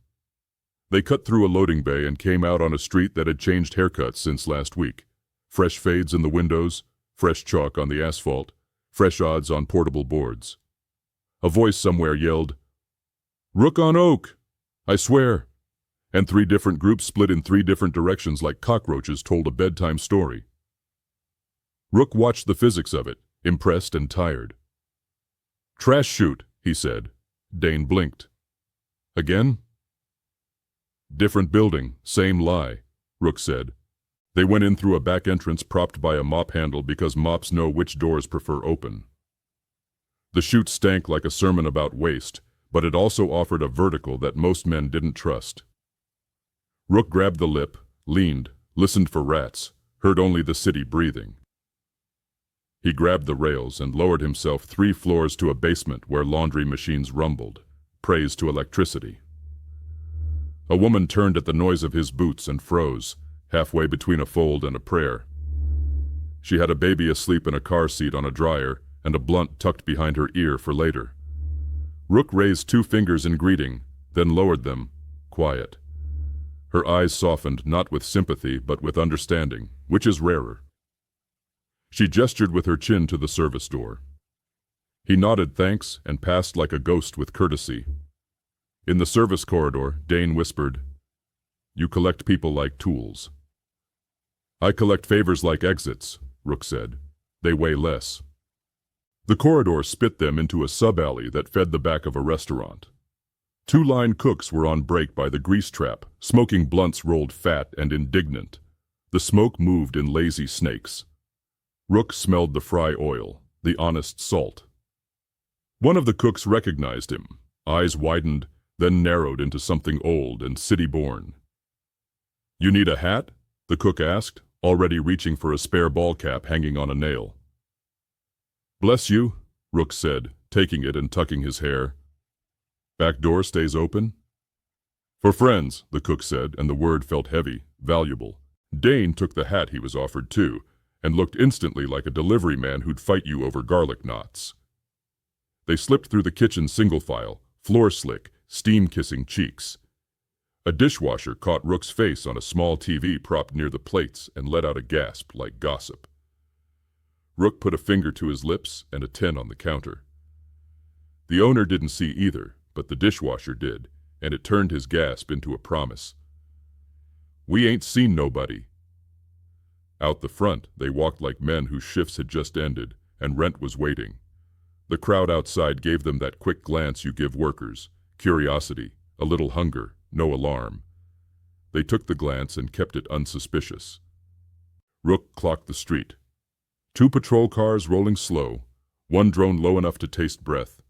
They cut through a loading bay and came out on a street that had changed haircuts since last week. Fresh fades in the windows, fresh chalk on the asphalt, fresh odds on portable boards. A voice somewhere yelled, "Rook on Oak! I swear!" And 3 different groups split in 3 different directions like cockroaches told a bedtime story. Rook watched the physics of it, impressed and tired. "Trash chute," he said. Dane blinked. "Again?" "Different building, same lie," Rook said. They went in through a back entrance propped by a mop handle because mops know which doors prefer open. The chute stank like a sermon about waste, but it also offered a vertical that most men didn't trust. Rook grabbed the lip, leaned, listened for rats, heard only the city breathing. He grabbed the rails and lowered himself 3 floors to a basement where laundry machines rumbled, praise to electricity. A woman turned at the noise of his boots and froze, halfway between a fold and a prayer. She had a baby asleep in a car seat on a dryer and a blunt tucked behind her ear for later. Rook raised 2 fingers in greeting, then lowered them, quiet. Her eyes softened not with sympathy but with understanding, which is rarer. She gestured with her chin to the service door. He nodded thanks and passed like a ghost with courtesy. In the service corridor, Dane whispered, "You collect people like tools." "I collect favors like exits," Rook said. "They weigh less." The corridor spit them into a sub-alley that fed the back of a restaurant. 2 line cooks were on break by the grease trap, smoking blunts rolled fat and indignant. The smoke moved in lazy snakes. Rook smelled the fry oil, the honest salt. One of the cooks recognized him, eyes widened, then narrowed into something old and city-born. "You need a hat?" the cook asked, already reaching for a spare ball cap hanging on a nail. "Bless you," Rook said, taking it and tucking his hair. "Back door stays open?" "For friends," the cook said, and the word felt heavy, valuable. Dane took the hat he was offered too, and looked instantly like a delivery man who'd fight you over garlic knots. They slipped through the kitchen single file, floor slick, steam-kissing cheeks. A dishwasher caught Rook's face on a small TV propped near the plates and let out a gasp like gossip. Rook put a finger to his lips and a 10 on the counter. The owner didn't see either, but the dishwasher did, and it turned his gasp into a promise. "We ain't seen nobody." Out the front, they walked like men whose shifts had just ended, and rent was waiting. The crowd outside gave them that quick glance you give workers, curiosity, a little hunger, no alarm. They took the glance and kept it unsuspicious. Rook clocked the street. 2 patrol cars rolling slow, 1 drone low enough to taste breath.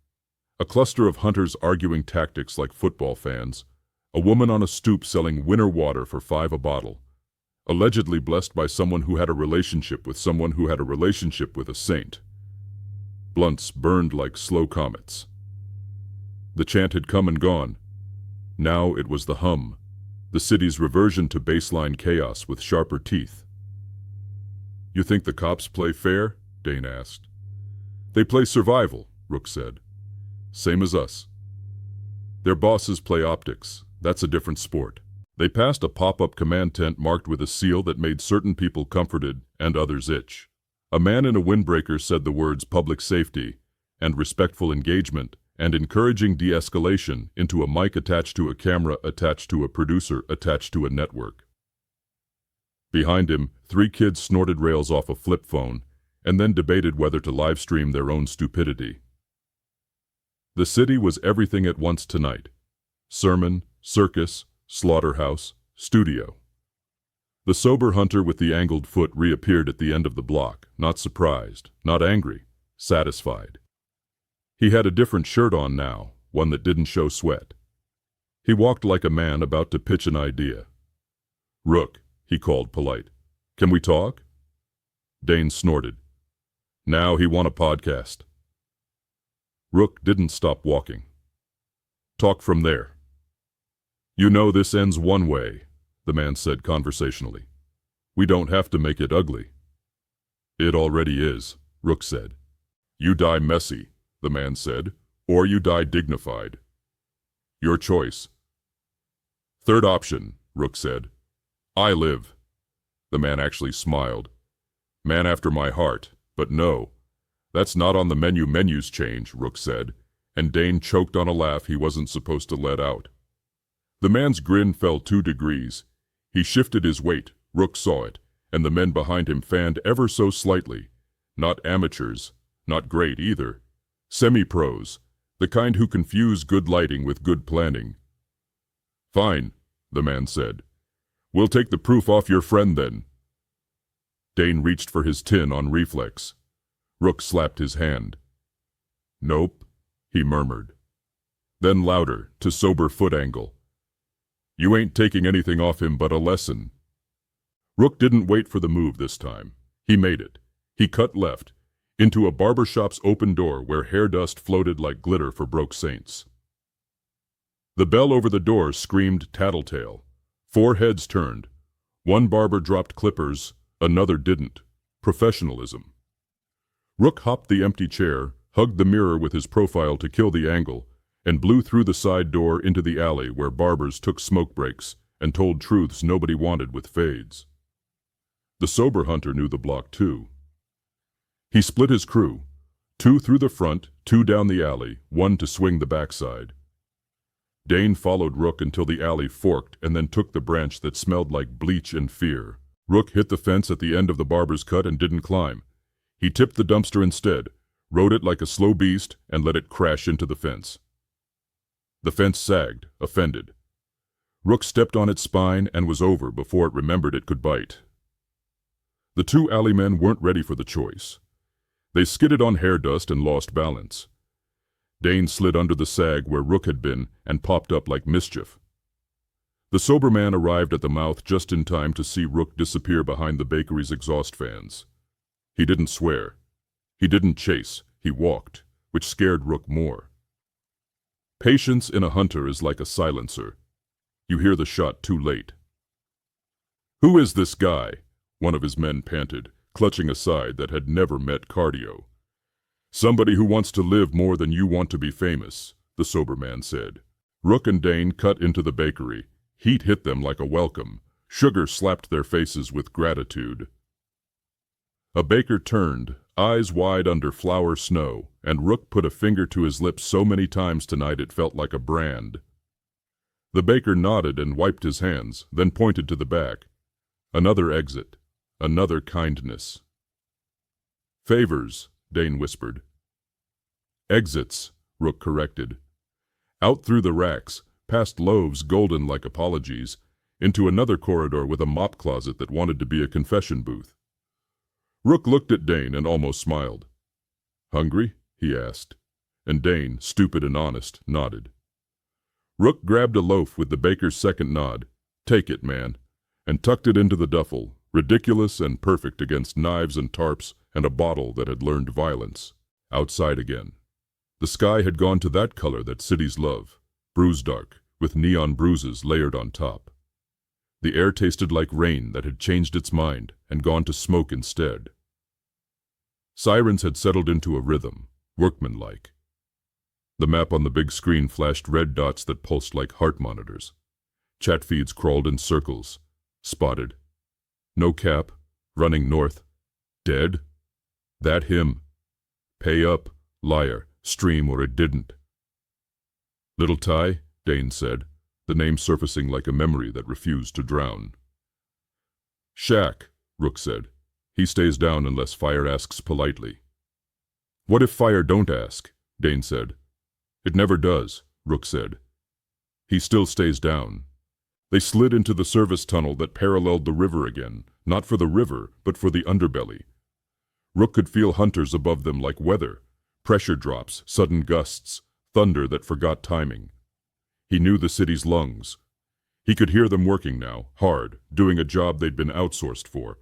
A cluster of hunters arguing tactics like football fans. A woman on a stoop selling winter water for $5 a bottle. Allegedly blessed by someone who had a relationship with someone who had a relationship with a saint. Blunts burned like slow comets. The chant had come and gone. Now it was the hum, the city's reversion to baseline chaos with sharper teeth. "You think the cops play fair?" Dane asked. "They play survival," Rook said. "Same as us. Their bosses play optics. That's a different sport." They passed a pop-up command tent marked with a seal that made certain people comforted and others itch. A man in a windbreaker said the words public safety and respectful engagement and encouraging de-escalation into a mic attached to a camera attached to a producer attached to a network. Behind him, 3 kids snorted rails off a flip phone and then debated whether to live stream their own stupidity. The city was everything at once tonight. Sermon, circus, slaughterhouse, studio. The sober hunter with the angled foot reappeared at the end of the block, not surprised, not angry, satisfied. He had a different shirt on now, one that didn't show sweat. He walked like a man about to pitch an idea. "Rook," he called polite. "Can we talk?" Dane snorted. Now he want a podcast. Rook didn't stop walking. "Talk from there." "You know this ends one way," the man said conversationally. "We don't have to make it ugly." "It already is," Rook said. "You die messy," the man said, "or you die dignified. Your choice." "Third option," Rook said. "I live." The man actually smiled. "Man after my heart, but no. That's not on the menu. Menus change," Rook said, and Dane choked on a laugh he wasn't supposed to let out. The man's grin fell 2 degrees. He shifted his weight, Rook saw it, and the men behind him fanned ever so slightly. Not amateurs, not great either. Semi-pros, the kind who confuse good lighting with good planning. "Fine," the man said. "We'll take the proof off your friend then." Dane reached for his tin on reflex. Rook slapped his hand. "Nope," he murmured. Then louder, to sober foot angle. "You ain't taking anything off him but a lesson." Rook didn't wait for the move this time. He made it. He cut left, into a barbershop's open door where hair dust floated like glitter for broke saints. The bell over the door screamed tattletale. 4 heads turned. One barber dropped clippers, another didn't. Professionalism. Rook hopped the empty chair, hugged the mirror with his profile to kill the angle, and blew through the side door into the alley where barbers took smoke breaks and told truths nobody wanted with fades. The sober hunter knew the block too. He split his crew, 2 through the front, 2 down the alley, 1 to swing the backside. Dane followed Rook until the alley forked and then took the branch that smelled like bleach and fear. Rook hit the fence at the end of the barber's cut and didn't climb. He tipped the dumpster instead, rode it like a slow beast, and let it crash into the fence. The fence sagged, offended. Rook stepped on its spine and was over before it remembered it could bite. The 2 alleymen weren't ready for the choice. They skidded on hair dust and lost balance. Dane slid under the sag where Rook had been and popped up like mischief. The sober man arrived at the mouth just in time to see Rook disappear behind the bakery's exhaust fans. He didn't swear. He didn't chase. He walked, which scared Rook more. Patience in a hunter is like a silencer. You hear the shot too late. "Who is this guy?" one of his men panted, clutching a side that had never met cardio. "Somebody who wants to live more than you want to be famous," the sober man said. Rook and Dane cut into the bakery. Heat hit them like a welcome. Sugar slapped their faces with gratitude. A baker turned, eyes wide under flour snow, and Rook put a finger to his lips so many times tonight it felt like a brand. The baker nodded and wiped his hands, then pointed to the back. Another exit. Another kindness. "Favors," Dane whispered. "Exits," Rook corrected. Out through the racks, past loaves golden like apologies, into another corridor with a mop closet that wanted to be a confession booth. Rook looked at Dane and almost smiled. "Hungry?" he asked, and Dane, stupid and honest, nodded. Rook grabbed a loaf with the baker's second nod, "Take it, man," and tucked it into the duffel, ridiculous and perfect against knives and tarps and a bottle that had learned violence. Outside again. The sky had gone to that color that cities love, bruise dark, with neon bruises layered on top. The air tasted like rain that had changed its mind and gone to smoke instead. Sirens had settled into a rhythm, workmanlike. The map on the big screen flashed red dots that pulsed like heart monitors. Chat feeds crawled in circles. Spotted. No cap. Running north. Dead? That him. Pay up. Liar. Stream or it didn't. "Little Ty," Dane said, the name surfacing like a memory that refused to drown. "Shack," Rook said. "He stays down unless Fire asks politely." "What if Fire don't ask?" Dane said. "It never does," Rook said. "He still stays down." They slid into the service tunnel that paralleled the river again, not for the river, but for the underbelly. Rook could feel hunters above them like weather, pressure drops, sudden gusts, thunder that forgot timing. He knew the city's lungs. He could hear them working now, hard, doing a job they'd been outsourced for,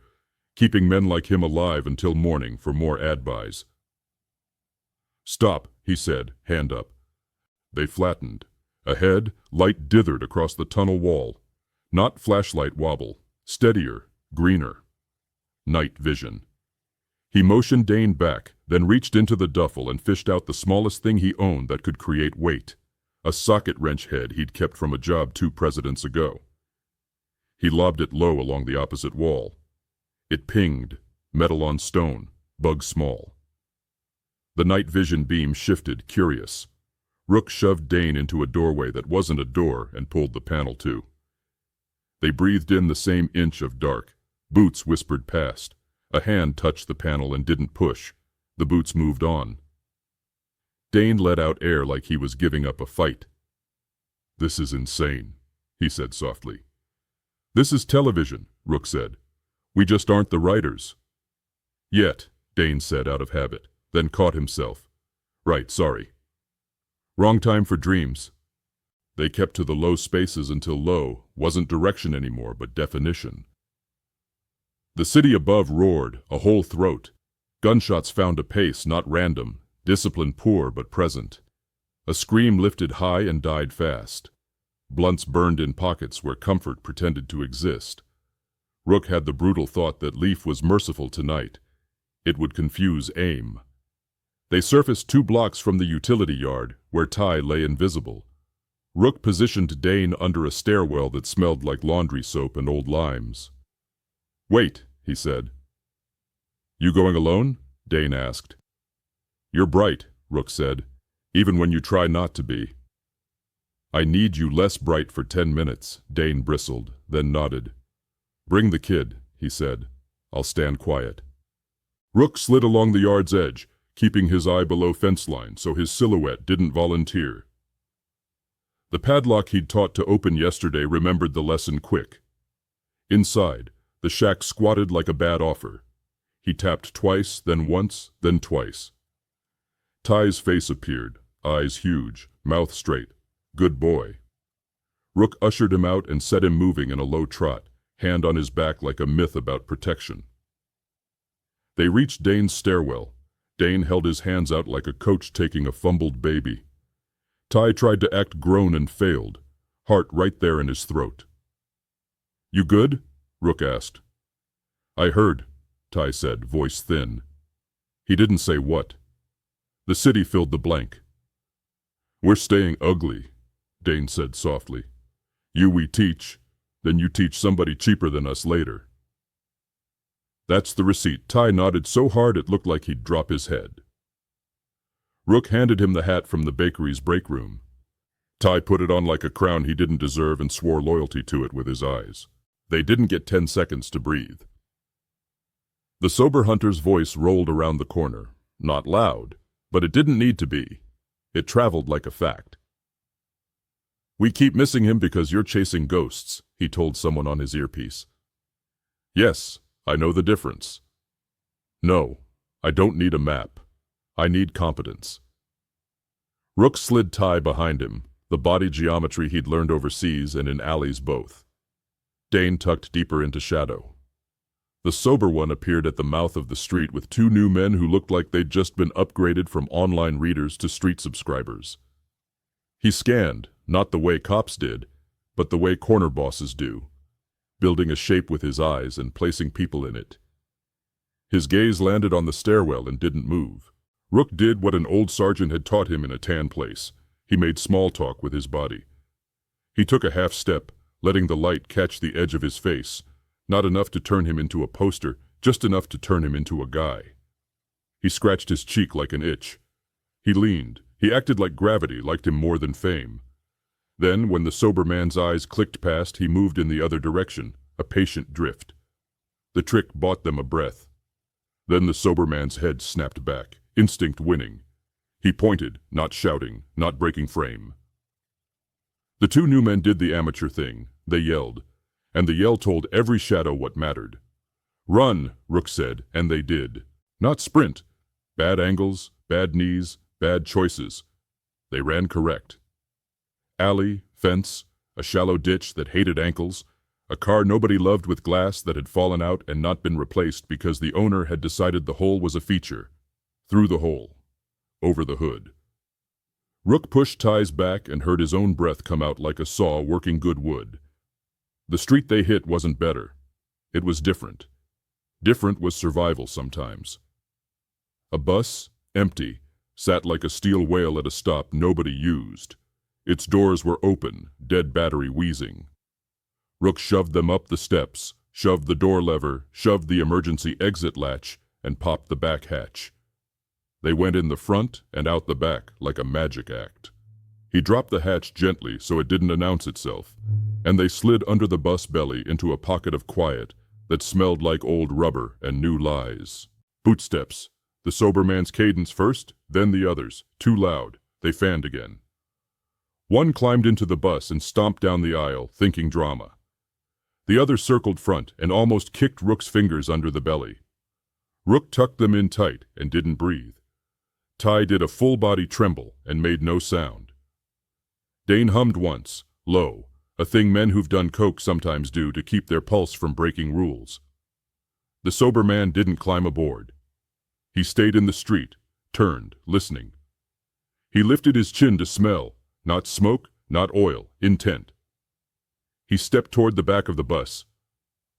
keeping men like him alive until morning for more ad buys. "Stop," he said, hand up. They flattened. Ahead, light dithered across the tunnel wall. Not flashlight wobble, steadier, greener. Night vision. He motioned Dane back, then reached into the duffel and fished out the smallest thing he owned that could create weight. A socket wrench head he'd kept from a job 2 presidents ago. He lobbed it low along the opposite wall. It pinged, metal on stone, bug small. The night vision beam shifted, curious. Rook shoved Dane into a doorway that wasn't a door and pulled the panel to. They breathed in the same inch of dark. Boots whispered past. A hand touched the panel and didn't push. The boots moved on. Dane let out air like he was giving up a fight. "This is insane," he said softly. "This is television," Rook said. "We just aren't the writers." "Yet," Dane said out of habit, then caught himself. "Right, sorry. Wrong time for dreams." They kept to the low spaces until low wasn't direction anymore but definition. The city above roared, a whole throat. Gunshots found a pace, not random, discipline poor but present. A scream lifted high and died fast. Blunts burned in pockets where comfort pretended to exist. Rook had the brutal thought that Leaf was merciful tonight. It would confuse aim. They surfaced 2 blocks from the utility yard, where Ty lay invisible. Rook positioned Dane under a stairwell that smelled like laundry soap and old limes. "Wait," he said. "You going alone?" Dane asked. "You're bright," Rook said, "even when you try not to be." "I need you less bright for 10 minutes, Dane bristled, then nodded. "Bring the kid," he said. "I'll stand quiet." Rook slid along the yard's edge, keeping his eye below fence line so his silhouette didn't volunteer. The padlock he'd taught to open yesterday remembered the lesson quick. Inside, the shack squatted like a bad offer. He tapped twice, then once, then twice. Ty's face appeared, eyes huge, mouth straight. Good boy. Rook ushered him out and set him moving in a low trot, hand on his back like a myth about protection. They reached Dane's stairwell. Dane held his hands out like a coach taking a fumbled baby. Ty tried to act grown and failed, heart right there in his throat. "You good?" Rook asked. "I heard," Ty said, voice thin. He didn't say what. The city filled the blank. "We're staying ugly," Dane said softly. We teach, then you teach somebody cheaper than us later." "That's the receipt." Ty nodded so hard it looked like he'd drop his head. Rook handed him the hat from the bakery's break room. Ty put it on like a crown he didn't deserve and swore loyalty to it with his eyes. They didn't get 10 seconds to breathe. The sober hunter's voice rolled around the corner, not loud, but it didn't need to be. It traveled like a fact. "We keep missing him because you're chasing ghosts," he told someone on his earpiece. "Yes, I know the difference." "No, I don't need a map. I need competence." Rook slid Ty behind him, the body geometry he'd learned overseas and in alleys both. Dane tucked deeper into shadow. The sober one appeared at the mouth of the street with 2 new men who looked like they'd just been upgraded from online readers to street subscribers. He scanned, not the way cops did, but the way corner bosses do, building a shape with his eyes and placing people in it. His gaze landed on the stairwell and didn't move. Rook did what an old sergeant had taught him in a tan place. He made small talk with his body. He took a half step, letting the light catch the edge of his face, not enough to turn him into a poster, just enough to turn him into a guy. He scratched his cheek like an itch. He leaned. He acted like gravity liked him more than fame. Then, when the sober man's eyes clicked past, he moved in the other direction, a patient drift. The trick bought them a breath. Then the sober man's head snapped back, instinct winning. He pointed, not shouting, not breaking frame. The 2 new men did the amateur thing. They yelled, and the yell told every shadow what mattered. "Run," Rook said, and they did. Not sprint. Bad angles, bad knees, bad choices. They ran correct. Alley, fence, a shallow ditch that hated ankles, a car nobody loved with glass that had fallen out and not been replaced because the owner had decided the hole was a feature. Through the hole. Over the hood. Rook pushed Ty's back and heard his own breath come out like a saw working good wood. The street they hit wasn't better. It was different. Different was survival sometimes. A bus, empty, sat like a steel whale at a stop nobody used. Its doors were open, dead battery wheezing. Rook shoved them up the steps, shoved the door lever, shoved the emergency exit latch, and popped the back hatch. They went in the front and out the back like a magic act. He dropped the hatch gently so it didn't announce itself, and they slid under the bus belly into a pocket of quiet that smelled like old rubber and new lies. Footsteps. The sober man's cadence first, then the others. Too loud. They fanned again. One climbed into the bus and stomped down the aisle, thinking drama. The other circled front and almost kicked Rook's fingers under the belly. Rook tucked them in tight and didn't breathe. Ty did a full-body tremble and made no sound. Dane hummed once, low, a thing men who've done coke sometimes do to keep their pulse from breaking rules. The sober man didn't climb aboard. He stayed in the street, turned, listening. He lifted his chin to smell, not smoke, not oil, intent. He stepped toward the back of the bus.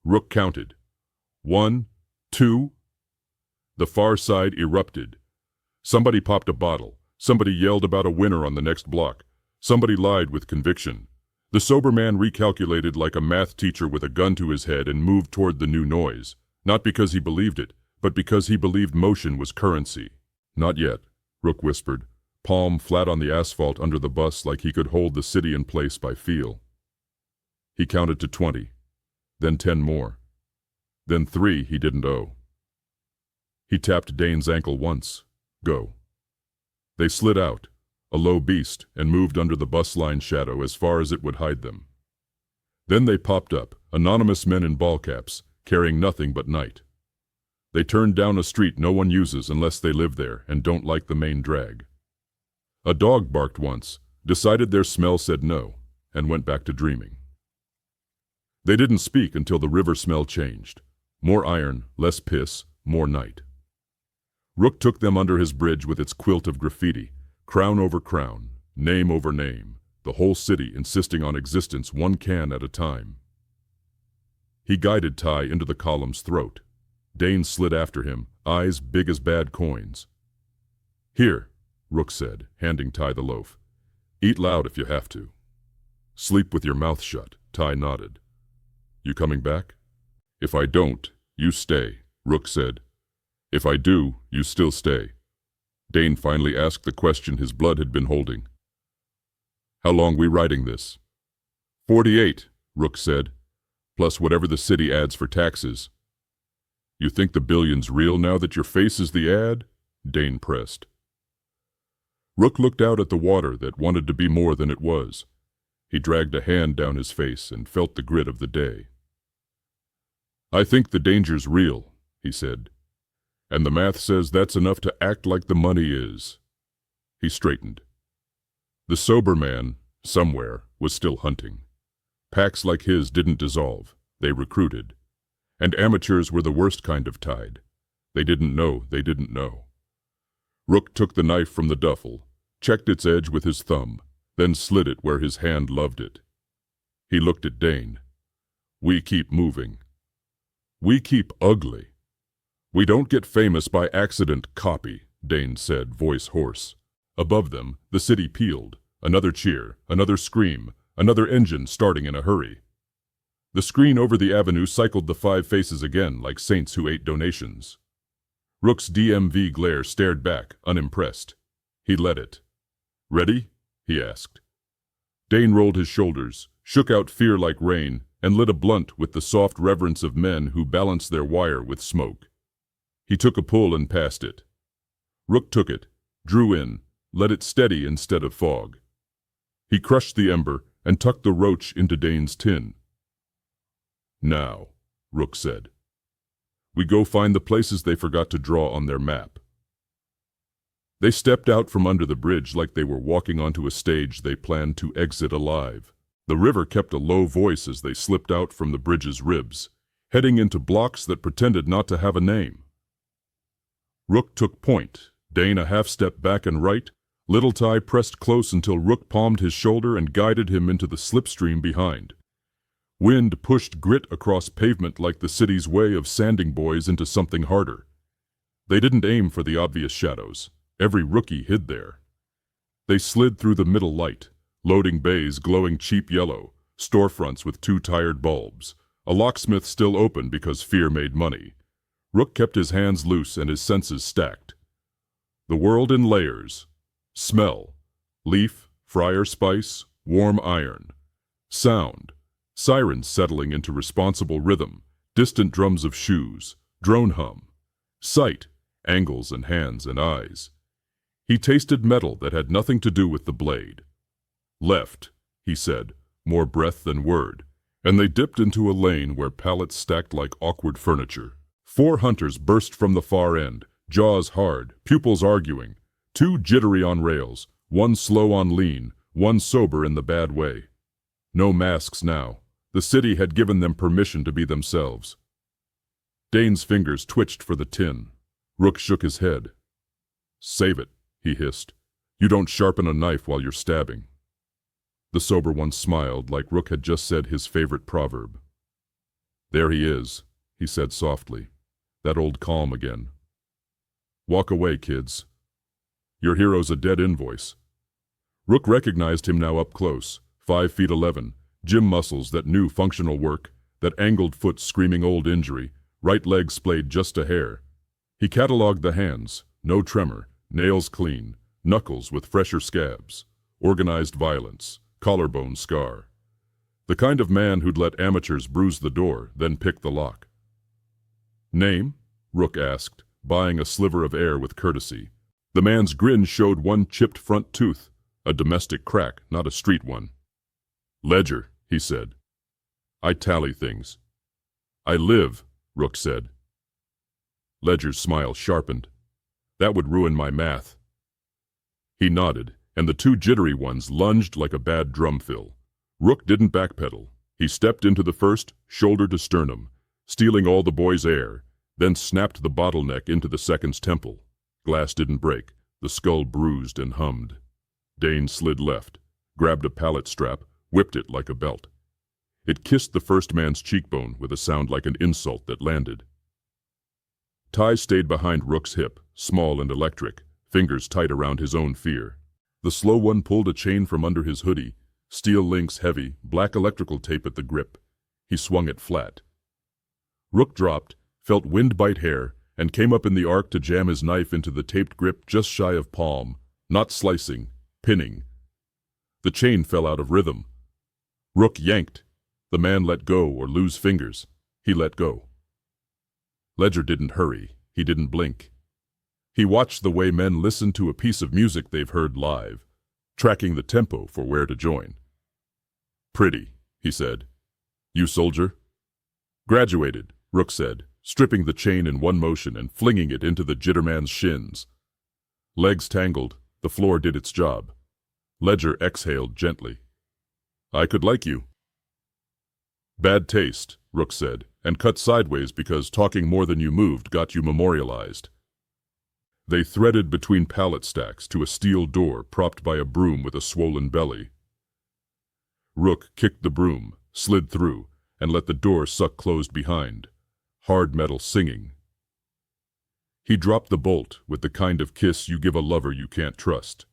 Rook counted. 1, 2. The far side erupted. Somebody popped a bottle. Somebody yelled about a winner on the next block. Somebody lied with conviction. The sober man recalculated like a math teacher with a gun to his head and moved toward the new noise, not because he believed it, but because he believed motion was currency. "Not yet," Rook whispered, palm flat on the asphalt under the bus like he could hold the city in place by feel. He counted to 20, then 10 more, then 3 he didn't owe. He tapped Dane's ankle once. Go. They slid out, a low beast, and moved under the bus line shadow as far as it would hide them. Then they popped up, anonymous men in ball caps, carrying nothing but night. They turned down a street no one uses unless they live there and don't like the main drag. A dog barked once, decided their smell said no, and went back to dreaming. They didn't speak until the river smell changed. More iron, less piss, more night. Rook took them under his bridge with its quilt of graffiti, crown over crown, name over name, the whole city insisting on existence one can at a time. He guided Ty into the column's throat. Dane slid after him, eyes big as bad coins. "Here," Rook said, handing Ty the loaf. "Eat loud if you have to." "Sleep with your mouth shut," Ty nodded. "You coming back?" "If I don't, you stay," Rook said. "If I do, you still stay." Dane finally asked the question his blood had been holding. "How long we riding this?" 48, Rook said, "plus whatever the city adds for taxes." "You think the billion's real now that your face is the ad?" Dane pressed. Rook looked out at the water that wanted to be more than it was. He dragged a hand down his face and felt the grit of the day. "I think the danger's real," he said. "And the math says that's enough to act like the money is." He straightened. The sober man, somewhere, was still hunting. Packs like his didn't dissolve, they recruited. And amateurs were the worst kind of tide. They didn't know they didn't know. Rook took the knife from the duffel, checked its edge with his thumb, then slid it where his hand loved it. He looked at Dane. "We keep moving. We keep ugly. We don't get famous by accident, copy," Dane said, voice hoarse. Above them, the city pealed. Another cheer, another scream, another engine starting in a hurry. The screen over the avenue cycled the 5 faces again like saints who ate donations. Rook's DMV glare stared back, unimpressed. He let it. "Ready?" he asked. Dane rolled his shoulders, shook out fear like rain, and lit a blunt with the soft reverence of men who balance their wire with smoke. He took a pull and passed it. Rook took it, drew in, let it steady instead of fog. He crushed the ember and tucked the roach into Dane's tin. "Now," Rook said, "we go find the places they forgot to draw on their map." They stepped out from under the bridge like they were walking onto a stage they planned to exit alive. The river kept a low voice as they slipped out from the bridge's ribs, heading into blocks that pretended not to have a name. Rook took point, Dane a half step back and right. Little Ty pressed close until Rook palmed his shoulder and guided him into the slipstream behind. Wind pushed grit across pavement like the city's way of sanding boys into something harder. They didn't aim for the obvious shadows. Every rookie hid there. They slid through the middle light, loading bays glowing cheap yellow, storefronts with 2 tired bulbs, a locksmith still open because fear made money. Rook kept his hands loose and his senses stacked. The world in layers. Smell. Leaf, friar spice, warm iron. Sound. Sirens settling into responsible rhythm, distant drums of shoes, drone hum. Sight. Angles and hands and eyes. He tasted metal that had nothing to do with the blade. "Left," he said, more breath than word, and they dipped into a lane where pallets stacked like awkward furniture. 4 hunters burst from the far end, jaws hard, pupils arguing, 2 jittery on rails, 1 slow on lean, 1 sober in the bad way. No masks now. The city had given them permission to be themselves. Dane's fingers twitched for the tin. Rook shook his head. "Save it," he hissed. "You don't sharpen a knife while you're stabbing." The sober one smiled like Rook had just said his favorite proverb. "There he is," he said softly. That old calm again. "Walk away, kids. Your hero's a dead invoice." Rook recognized him now up close, 5 feet 11, gym muscles that knew functional work, that angled foot screaming old injury, right leg splayed just a hair. He cataloged the hands, no tremor, nails clean, knuckles with fresher scabs, organized violence, collarbone scar. The kind of man who'd let amateurs bruise the door, then pick the lock. "Name?" Rook asked, buying a sliver of air with courtesy. The man's grin showed 1 chipped front tooth, a domestic crack, not a street one. "Ledger," he said. "I tally things." "I live," Rook said. Ledger's smile sharpened. "That would ruin my math." He nodded, and the 2 jittery ones lunged like a bad drum fill. Rook didn't backpedal. He stepped into the first, shoulder to sternum, stealing all the boy's air, then snapped the bottleneck into the second's temple. Glass didn't break. The skull bruised and hummed. Dane slid left, grabbed a pallet strap, whipped it like a belt. It kissed the first man's cheekbone with a sound like an insult that landed. Ty stayed behind Rook's hip, small and electric, fingers tight around his own fear. The slow one pulled a chain from under his hoodie, steel links heavy, black electrical tape at the grip. He swung it flat. Rook dropped, felt wind bite hair, and came up in the arc to jam his knife into the taped grip just shy of palm, not slicing, pinning. The chain fell out of rhythm. Rook yanked. The man let go or lose fingers. He let go. Ledger didn't hurry. He didn't blink. He watched the way men listen to a piece of music they've heard live, tracking the tempo for where to join. "Pretty," he said. "You soldier?" "Graduated," Rook said, stripping the chain in one motion and flinging it into the jitterman's shins. Legs tangled, the floor did its job. Ledger exhaled gently. "I could like you." "Bad taste," Rook said, "and cut sideways because talking more than you moved got you memorialized." They threaded between pallet stacks to a steel door propped by a broom with a swollen belly. Rook kicked the broom, slid through, and let the door suck closed behind, hard metal singing. He dropped the bolt with the kind of kiss you give a lover you can't trust.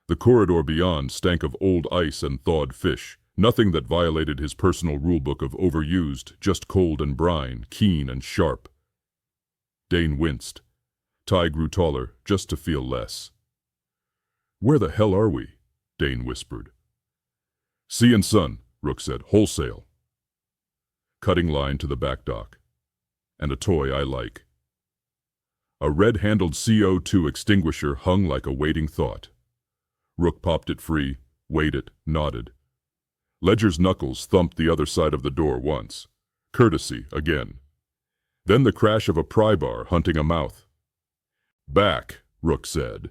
The corridor beyond stank of old ice and thawed fish, nothing that violated his personal rulebook of overused, just cold and brine, keen and sharp. Dane winced. Ty grew taller, just to feel less. "Where the hell are we?" Dane whispered. "Sea and Sun," Rook said, "wholesale." Cutting line to the back dock. "And a toy I like." A red-handled CO2 extinguisher hung like a waiting thought. Rook popped it free, weighed it, nodded. Ledger's knuckles thumped the other side of the door once. Courtesy again. Then the crash of a pry bar hunting a mouth. "Back," Rook said.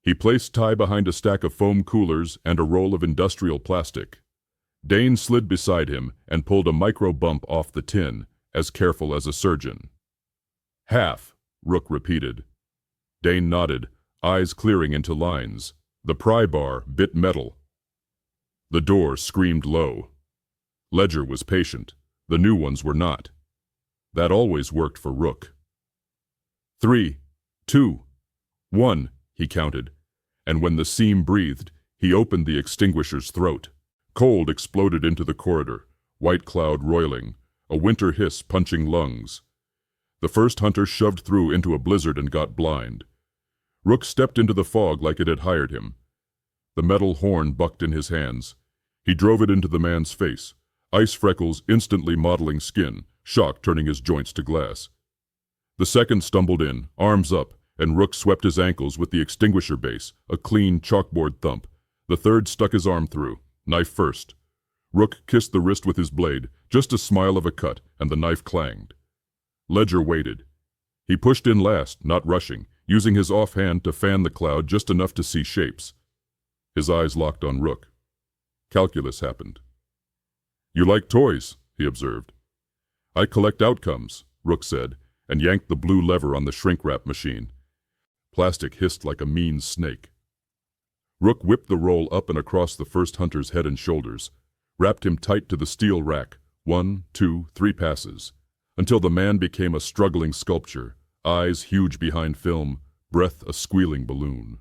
He placed Ty behind a stack of foam coolers and a roll of industrial plastic. Dane slid beside him and pulled a micro bump off the tin, as careful as a surgeon. "Half," Rook repeated. Dane nodded, eyes clearing into lines. The pry bar bit metal. The door screamed low. Ledger was patient. The new ones were not. That always worked for Rook. 3, 2, 1, he counted, and when the seam breathed, he opened the extinguisher's throat. Cold exploded into the corridor, white cloud roiling, a winter hiss punching lungs. The first hunter shoved through into a blizzard and got blind. Rook stepped into the fog like it had hired him. The metal horn bucked in his hands. He drove it into the man's face, ice freckles instantly modeling skin, shock turning his joints to glass. The second stumbled in, arms up, and Rook swept his ankles with the extinguisher base, a clean chalkboard thump. The third stuck his arm through, knife first. Rook kissed the wrist with his blade, just a smile of a cut, and the knife clanged. Ledger waited. He pushed in last, not rushing, using his offhand to fan the cloud just enough to see shapes. His eyes locked on Rook. Calculus happened. "You like toys," he observed. "I collect outcomes," Rook said, and yanked the blue lever on the shrink-wrap machine. Plastic hissed like a mean snake. Rook whipped the roll up and across the first hunter's head and shoulders, wrapped him tight to the steel rack, 1, 2, 3 passes, until the man became a struggling sculpture, eyes huge behind film, breath a squealing balloon.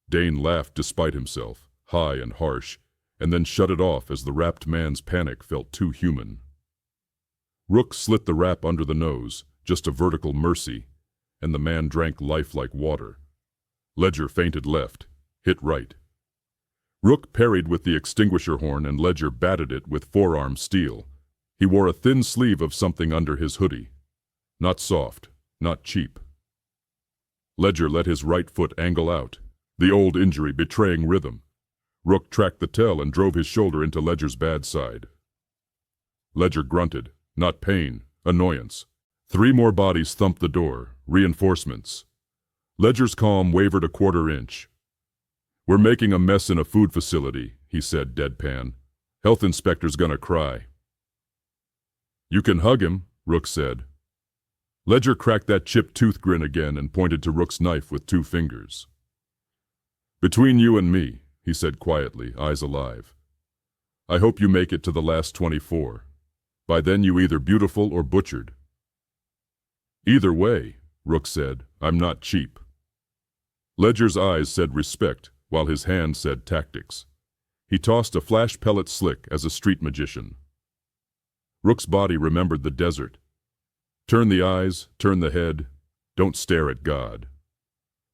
Dane laughed despite himself, high and harsh, and then shut it off as the wrapped man's panic felt too human. Rook slit the wrap under the nose, just a vertical mercy, and the man drank life like water. Ledger feinted left, hit right. Rook parried with the extinguisher horn and Ledger batted it with forearm steel. He wore a thin sleeve of something under his hoodie. Not soft, not cheap. Ledger let his right foot angle out, the old injury betraying rhythm. Rook tracked the tell and drove his shoulder into Ledger's bad side. Ledger grunted, not pain, annoyance. 3 more bodies thumped the door, reinforcements. Ledger's calm wavered a quarter inch. "We're making a mess in a food facility," he said deadpan. Health inspector's gonna cry. You can hug him, Rook said. Ledger cracked that chipped tooth grin again and pointed to Rook's knife with 2 fingers. Between you and me, he said quietly, eyes alive. I hope you make it to the last 24. By then you either beautiful or butchered. Either way, Rook said, I'm not cheap. Ledger's eyes said respect, while his hand said tactics. He tossed a flash pellet slick as a street magician. Rook's body remembered the desert. Turn the eyes, turn the head, don't stare at God.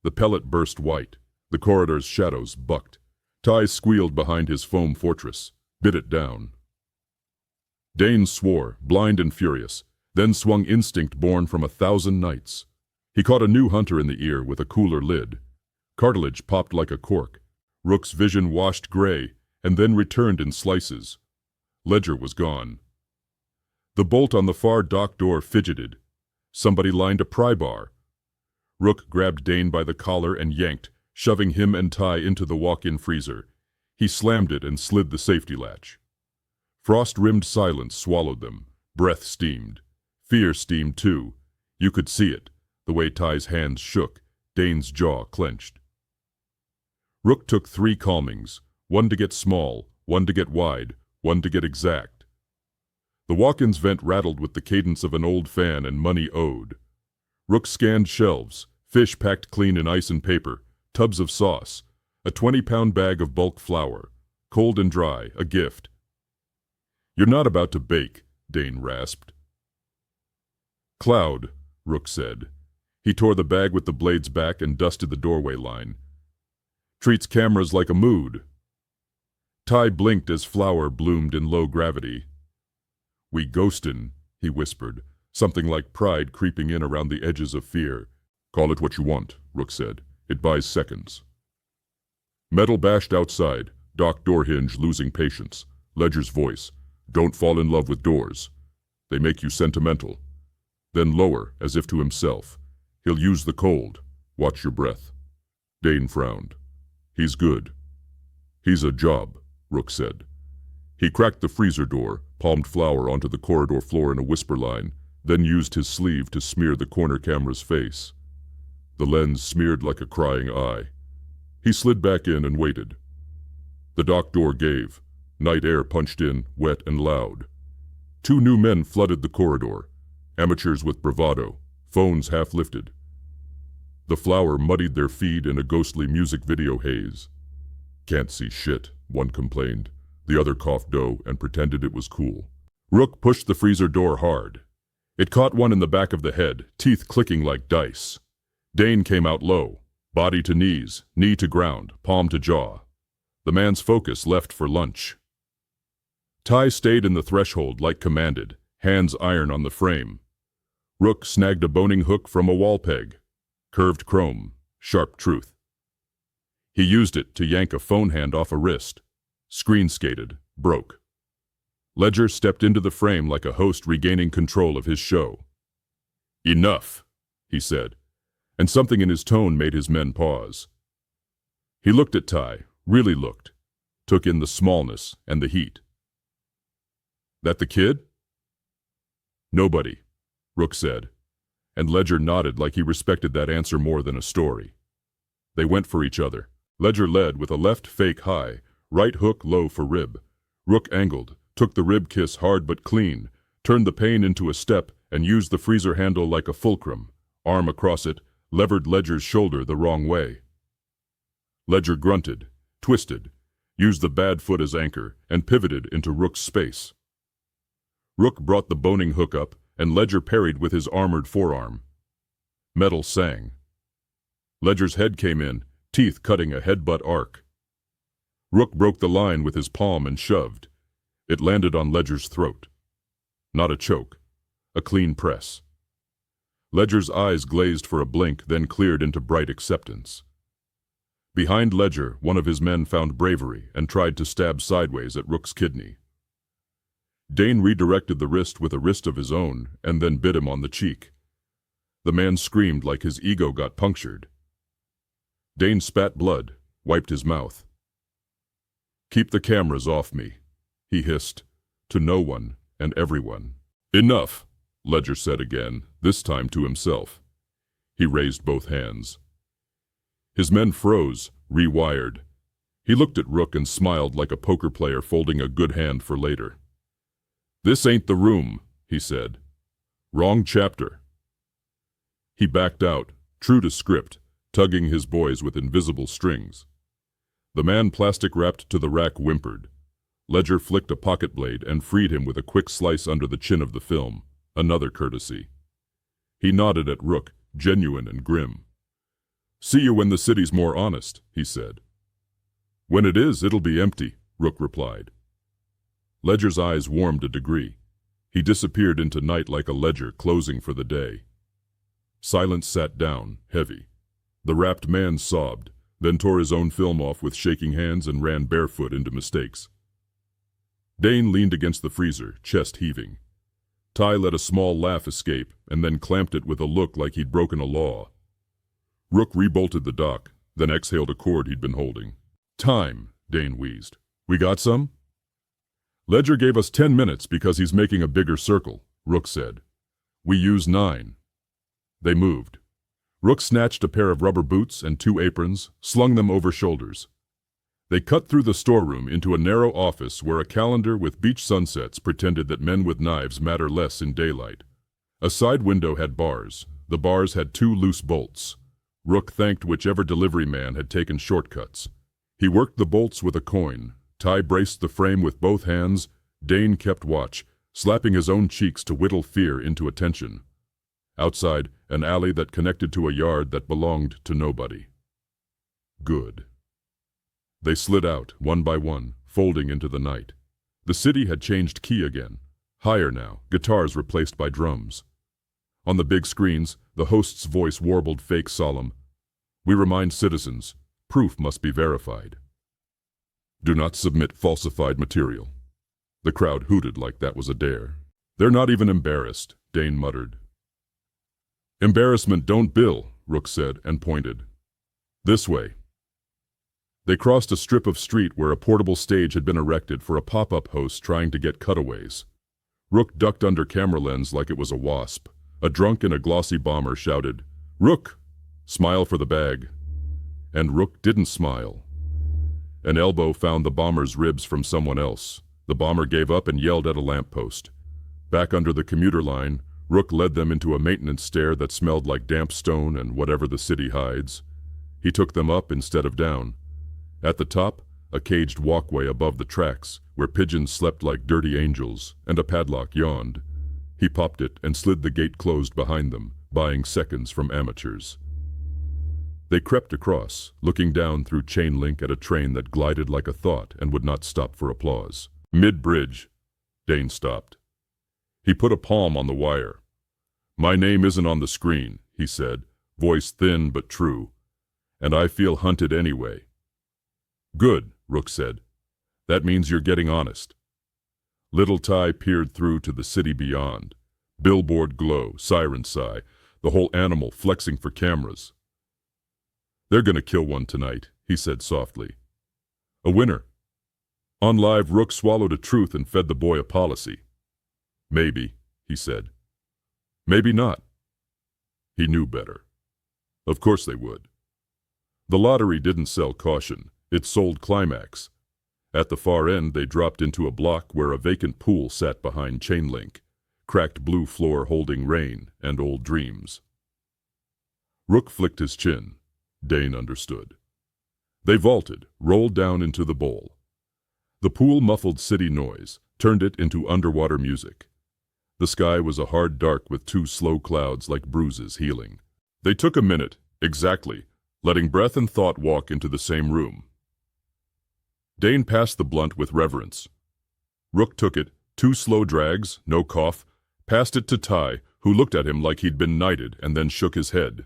The pellet burst white. The corridor's shadows bucked. Ty squealed behind his foam fortress, bit it down. Dane swore, blind and furious, then swung instinct born from 1,000 nights. He caught a new hunter in the ear with a cooler lid. Cartilage popped like a cork. Rook's vision washed gray, and then returned in slices. Ledger was gone. The bolt on the far dock door fidgeted. Somebody lined a pry bar. Rook grabbed Dane by the collar and yanked, shoving him and Ty into the walk-in freezer. He slammed it and slid the safety latch. Frost-rimmed silence swallowed them. Breath steamed. Fear steamed too. You could see it, the way Ty's hands shook, Dane's jaw clenched. Rook took 3 calmings, one to get small, one to get wide, one to get exact. The walk-in's vent rattled with the cadence of an old fan and money owed. Rook scanned shelves, fish packed clean in ice and paper, tubs of sauce, a 20-pound bag of bulk flour, cold and dry, a gift. You're not about to bake, Dane rasped. Cloud, Rook said. He tore the bag with the blades back and dusted the doorway line. Treats cameras like a mood. Ty blinked as flour bloomed in low gravity. We ghostin', he whispered, something like pride creeping in around the edges of fear. Call it what you want, Rook said. It buys seconds. Metal bashed outside, dock door hinge losing patience. Ledger's voice. Don't fall in love with doors. They make you sentimental. Then lower, as if to himself. He'll use the cold. Watch your breath. Dane frowned. He's good. He's a job, Rook said. He cracked the freezer door, palmed flour onto the corridor floor in a whisper line, then used his sleeve to smear the corner camera's face. The lens smeared like a crying eye. He slid back in and waited. The dock door gave. Night air punched in, wet and loud. 2 new men flooded the corridor, amateurs with bravado, phones half lifted. The flour muddied their feed in a ghostly music video haze. Can't see shit, one complained. The other coughed dough and pretended it was cool. Rook pushed the freezer door hard. It caught one in the back of the head, teeth clicking like dice. Dane came out low, body to knees, knee to ground, palm to jaw. The man's focus left for lunch. Ty stayed in the threshold like commanded, hands iron on the frame. Rook snagged a boning hook from a wall peg. Curved chrome, sharp truth. He used it to yank a phone hand off a wrist. Screen skated, broke. Ledger stepped into the frame like a host regaining control of his show. Enough, he said, and something in his tone made his men pause. He looked at Ty, really looked, took in the smallness and the heat. That the kid? Nobody, Rook said, and Ledger nodded like he respected that answer more than a story. They went for each other. Ledger led with a left fake high, right hook low for rib. Rook angled, took the rib kiss hard but clean, turned the pain into a step and used the freezer handle like a fulcrum, arm across it, levered Ledger's shoulder the wrong way. Ledger grunted, twisted, used the bad foot as anchor, and pivoted into Rook's space. Rook brought the boning hook up, and Ledger parried with his armored forearm. Metal sang. Ledger's head came in, teeth cutting a headbutt arc. Rook broke the line with his palm and shoved. It landed on Ledger's throat. Not a choke, a clean press. Ledger's eyes glazed for a blink, then cleared into bright acceptance. Behind Ledger, one of his men found bravery and tried to stab sideways at Rook's kidney. Dane redirected the wrist with a wrist of his own and then bit him on the cheek. The man screamed like his ego got punctured. Dane spat blood, wiped his mouth. Keep the cameras off me, he hissed, to no one and everyone. Enough, Ledger said again, this time to himself. He raised both hands. His men froze, rewired. He looked at Rook and smiled like a poker player folding a good hand for later. This ain't the room, he said. Wrong chapter. He backed out, true to script, tugging his boys with invisible strings. The man plastic-wrapped to the rack whimpered. Ledger flicked a pocket blade and freed him with a quick slice under the chin of the film, another courtesy. He nodded at Rook, genuine and grim. See you when the city's more honest, he said. When it is, it'll be empty, Rook replied. Ledger's eyes warmed a degree. He disappeared into night like a ledger closing for the day. Silence sat down, heavy. The wrapped man sobbed, then tore his own film off with shaking hands and ran barefoot into mistakes. Dane leaned against the freezer, chest heaving. Ty let a small laugh escape and then clamped it with a look like he'd broken a law. Rook rebolted the dock, then exhaled a cord he'd been holding. Time, Dane wheezed. We got some? Ledger gave us 10 minutes because he's making a bigger circle, Rook said. We use 9. They moved. Rook snatched a pair of rubber boots and 2 aprons, slung them over shoulders. They cut through the storeroom into a narrow office where a calendar with beach sunsets pretended that men with knives matter less in daylight. A side window had bars. The bars had 2 loose bolts. Rook thanked whichever delivery man had taken shortcuts. He worked the bolts with a coin. Ty braced the frame with both hands. Dane kept watch, slapping his own cheeks to whittle fear into attention. Outside, an alley that connected to a yard that belonged to nobody. Good. They slid out, one by one, folding into the night. The city had changed key again. Higher now, guitars replaced by drums. On the big screens, the host's voice warbled fake solemn. We remind citizens, proof must be verified. Do not submit falsified material. The crowd hooted like that was a dare. They're not even embarrassed, Dane muttered. Embarrassment don't bill, Rook said and pointed. This way. They crossed a strip of street where a portable stage had been erected for a pop-up host trying to get cutaways. Rook ducked under camera lens like it was a wasp. A drunk in a glossy bomber shouted, Rook! Smile for the bag. And Rook didn't smile. An elbow found the bomber's ribs from someone else. The bomber gave up and yelled at a lamppost. Back under the commuter line, Rook led them into a maintenance stair that smelled like damp stone and whatever the city hides. He took them up instead of down. At the top, a caged walkway above the tracks, where pigeons slept like dirty angels, and a padlock yawned. He popped it and slid the gate closed behind them, buying seconds from amateurs. They crept across, looking down through chain link at a train that glided like a thought and would not stop for applause. Mid-bridge. Dane stopped. He put a palm on the wire. My name isn't on the screen, he said, voice thin but true. And I feel hunted anyway. Good, Rook said. That means you're getting honest. Little Ty peered through to the city beyond. Billboard glow, siren sigh, the whole animal flexing for cameras. They're gonna kill one tonight, he said softly. A winner. On live, Rook swallowed a truth and fed the boy a policy. Maybe, he said. Maybe not. He knew better. Of course they would. The lottery didn't sell caution. It sold climax. At the far end, they dropped into a block where a vacant pool sat behind chain link, cracked blue floor holding rain and old dreams. Rook flicked his chin. Dane understood. They vaulted, rolled down into the bowl. The pool muffled city noise, turned it into underwater music. The sky was a hard dark with 2 slow clouds like bruises healing. They took a minute, exactly, letting breath and thought walk into the same room. Dane passed the blunt with reverence. Rook took it, 2 slow drags, no cough, passed it to Ty, who looked at him like he'd been knighted and then shook his head.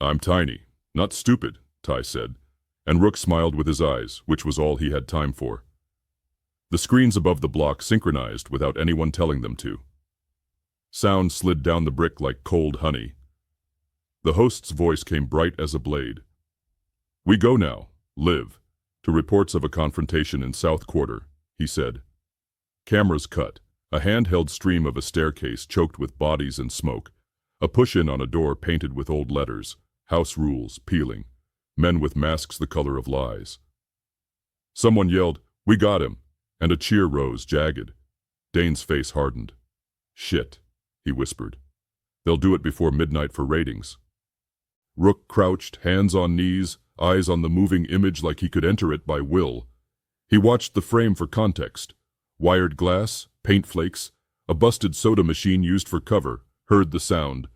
I'm tiny, not stupid, Ty said, and Rook smiled with his eyes, which was all he had time for. The screens above the block synchronized without anyone telling them to. Sound slid down the brick like cold honey. The host's voice came bright as a blade. We go now, live, to reports of a confrontation in South Quarter, he said. Cameras cut. A handheld stream of a staircase choked with bodies and smoke. A push-in on a door painted with old letters. House rules, peeling. Men with masks the color of lies. Someone yelled, "We got him!" and a cheer rose, jagged. Dane's face hardened. "Shit," he whispered. "They'll do it before midnight for ratings." Rook crouched, hands on knees, eyes on the moving image like he could enter it by will. He watched the frame for context. Wired glass, paint flakes, a busted soda machine used for cover, heard the sound.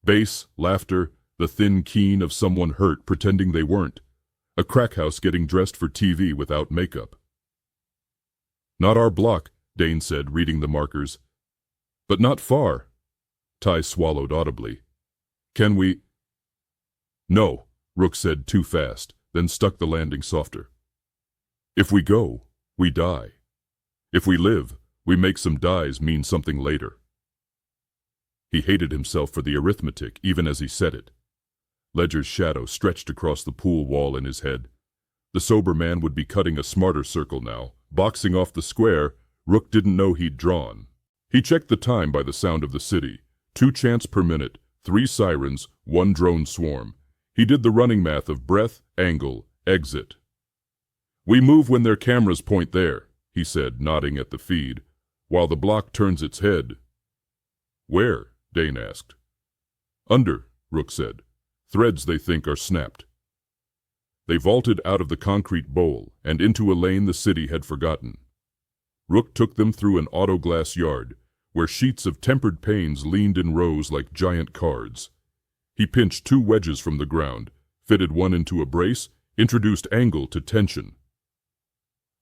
Bass, laughter, the thin keen of someone hurt pretending they weren't. A crack house getting dressed for TV without makeup. "Not our block," Dane said, reading the markers. "But not far." Ty swallowed audibly. "Can we—" "No," Rook said too fast, then stuck the landing softer. "If we go, we die. If we live, we make some dies mean something later." He hated himself for the arithmetic, even as he said it. Ledger's shadow stretched across the pool wall in his head. The sober man would be cutting a smarter circle now, boxing off the square Rook didn't know he'd drawn. He checked the time by the sound of the city. 2 chants per minute, 3 sirens, 1 drone swarm. He did the running math of breath, angle, exit. "We move when their cameras point there," he said, nodding at the feed, "while the block turns its head." "Where?" Dane asked. "Under," Rook said. "Threads they think are snapped." They vaulted out of the concrete bowl and into a lane the city had forgotten. Rook took them through an auto-glass yard, where sheets of tempered panes leaned in rows like giant cards. He pinched 2 wedges from the ground, fitted one into a brace, introduced angle to tension.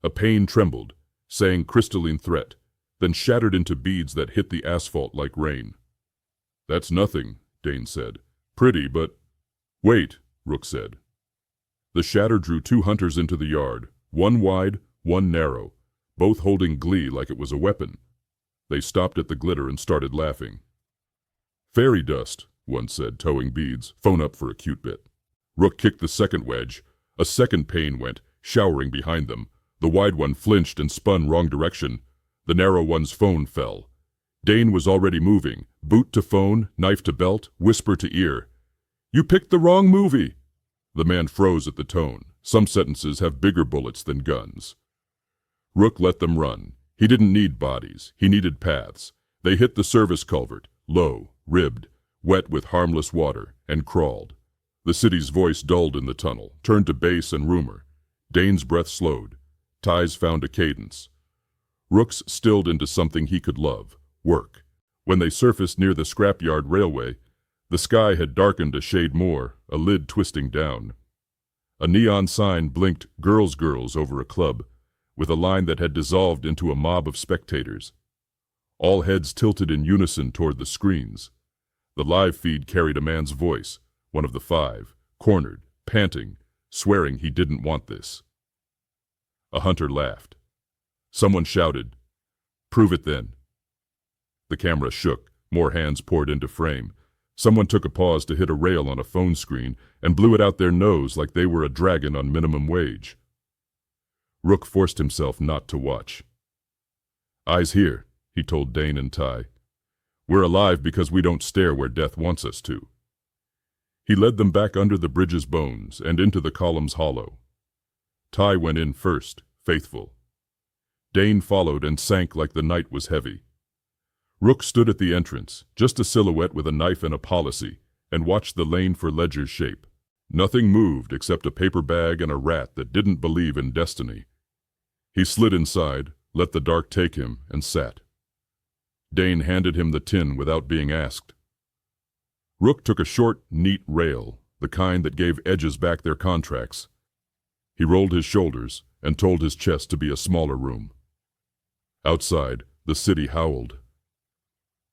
A pane trembled, saying crystalline threat, then shattered into beads that hit the asphalt like rain. "That's nothing," Dane said. "Pretty, but—" "Wait," Rook said. The shatter drew 2 hunters into the yard, one wide, one narrow, both holding glee like it was a weapon. They stopped at the glitter and started laughing. "Fairy dust," one said, towing beads. "Phone up for a cute bit." Rook kicked the second wedge. A second pane went, showering behind them. The wide one flinched and spun wrong direction. The narrow one's phone fell. Dane was already moving, boot to phone, knife to belt, whisper to ear. "You picked the wrong movie!" The man froze at the tone. Some sentences have bigger bullets than guns. Rook let them run. He didn't need bodies. He needed paths. They hit the service culvert, low, ribbed, wet with harmless water, and crawled. The city's voice dulled in the tunnel, turned to bass and rumor. Dane's breath slowed. Ty's found a cadence. Rook's stilled into something he could love, work. When they surfaced near the scrapyard railway, the sky had darkened a shade more, a lid twisting down. A neon sign blinked "Girls, Girls" over a club, with a line that had dissolved into a mob of spectators. All heads tilted in unison toward the screens. The live feed carried a man's voice, one of the 5, cornered, panting, swearing he didn't want this. A hunter laughed. Someone shouted, "Prove it then." The camera shook, more hands poured into frame. Someone took a pause to hit a rail on a phone screen and blew it out their nose like they were a dragon on minimum wage. Rook forced himself not to watch. "Eyes here," he told Dane and Ty. "We're alive because we don't stare where death wants us to." He led them back under the bridge's bones and into the column's hollow. Ty went in first, faithful. Dane followed and sank like the night was heavy. Rook stood at the entrance, just a silhouette with a knife and a policy, and watched the lane for Ledger's shape. Nothing moved except a paper bag and a rat that didn't believe in destiny. He slid inside, let the dark take him, and sat. Dane handed him the tin without being asked. Rook took a short, neat rail, the kind that gave edges back their contracts. He rolled his shoulders and told his chest to be a smaller room. Outside, the city howled.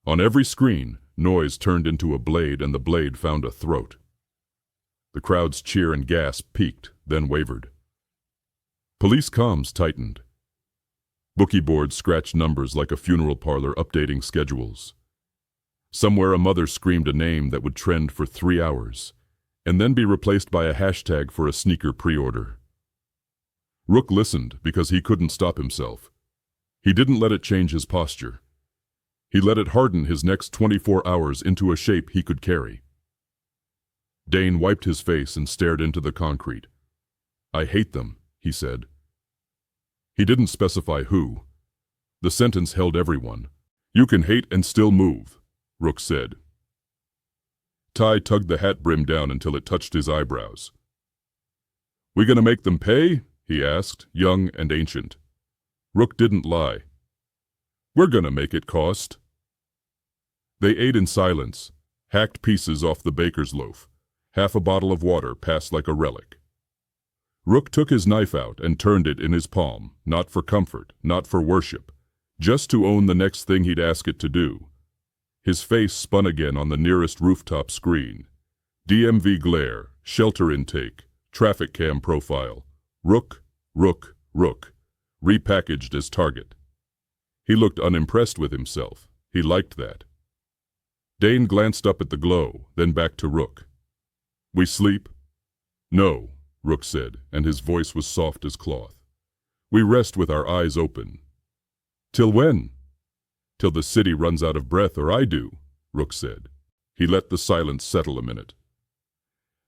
On every screen, noise turned into a blade and the blade found a throat. The crowd's cheer and gasp peaked, then wavered. Police comms tightened. Bookie boards scratched numbers like a funeral parlor updating schedules. Somewhere a mother screamed a name that would trend for 3 hours, and then be replaced by a hashtag for a sneaker pre-order. Rook listened because he couldn't stop himself. He didn't let it change his posture. He let it harden his next 24 hours into a shape he could carry. Dane wiped his face and stared into the concrete. "I hate them," he said. He didn't specify who. The sentence held everyone. "You can hate and still move," Rook said. Ty tugged the hat brim down until it touched his eyebrows. "We gonna make them pay?" he asked, young and ancient. Rook didn't lie. "We're gonna make it cost." They ate in silence, hacked pieces off the baker's loaf. Half a bottle of water passed like a relic. Rook took his knife out and turned it in his palm, not for comfort, not for worship, just to own the next thing he'd ask it to do. His face spun again on the nearest rooftop screen. DMV glare, shelter intake, traffic cam profile. Rook, Rook, Rook, repackaged as target. He looked unimpressed with himself. He liked that. Dane glanced up at the glow, then back to Rook. "We sleep?" "No," Rook said, and his voice was soft as cloth. "We rest with our eyes open." "Till when?" "Till the city runs out of breath, or I do," Rook said. He let the silence settle a minute.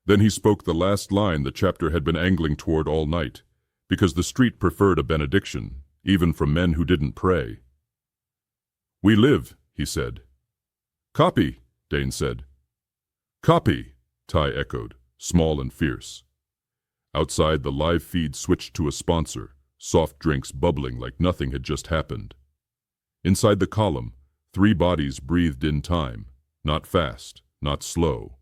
Then he spoke the last line the chapter had been angling toward all night, because the street preferred a benediction, even from men who didn't pray. "We live," he said. "Copy," Dane said. "Copy," Ty echoed, small and fierce. Outside, the live feed switched to a sponsor, soft drinks bubbling like nothing had just happened. Inside the column, 3 bodies breathed in time, not fast, not slow,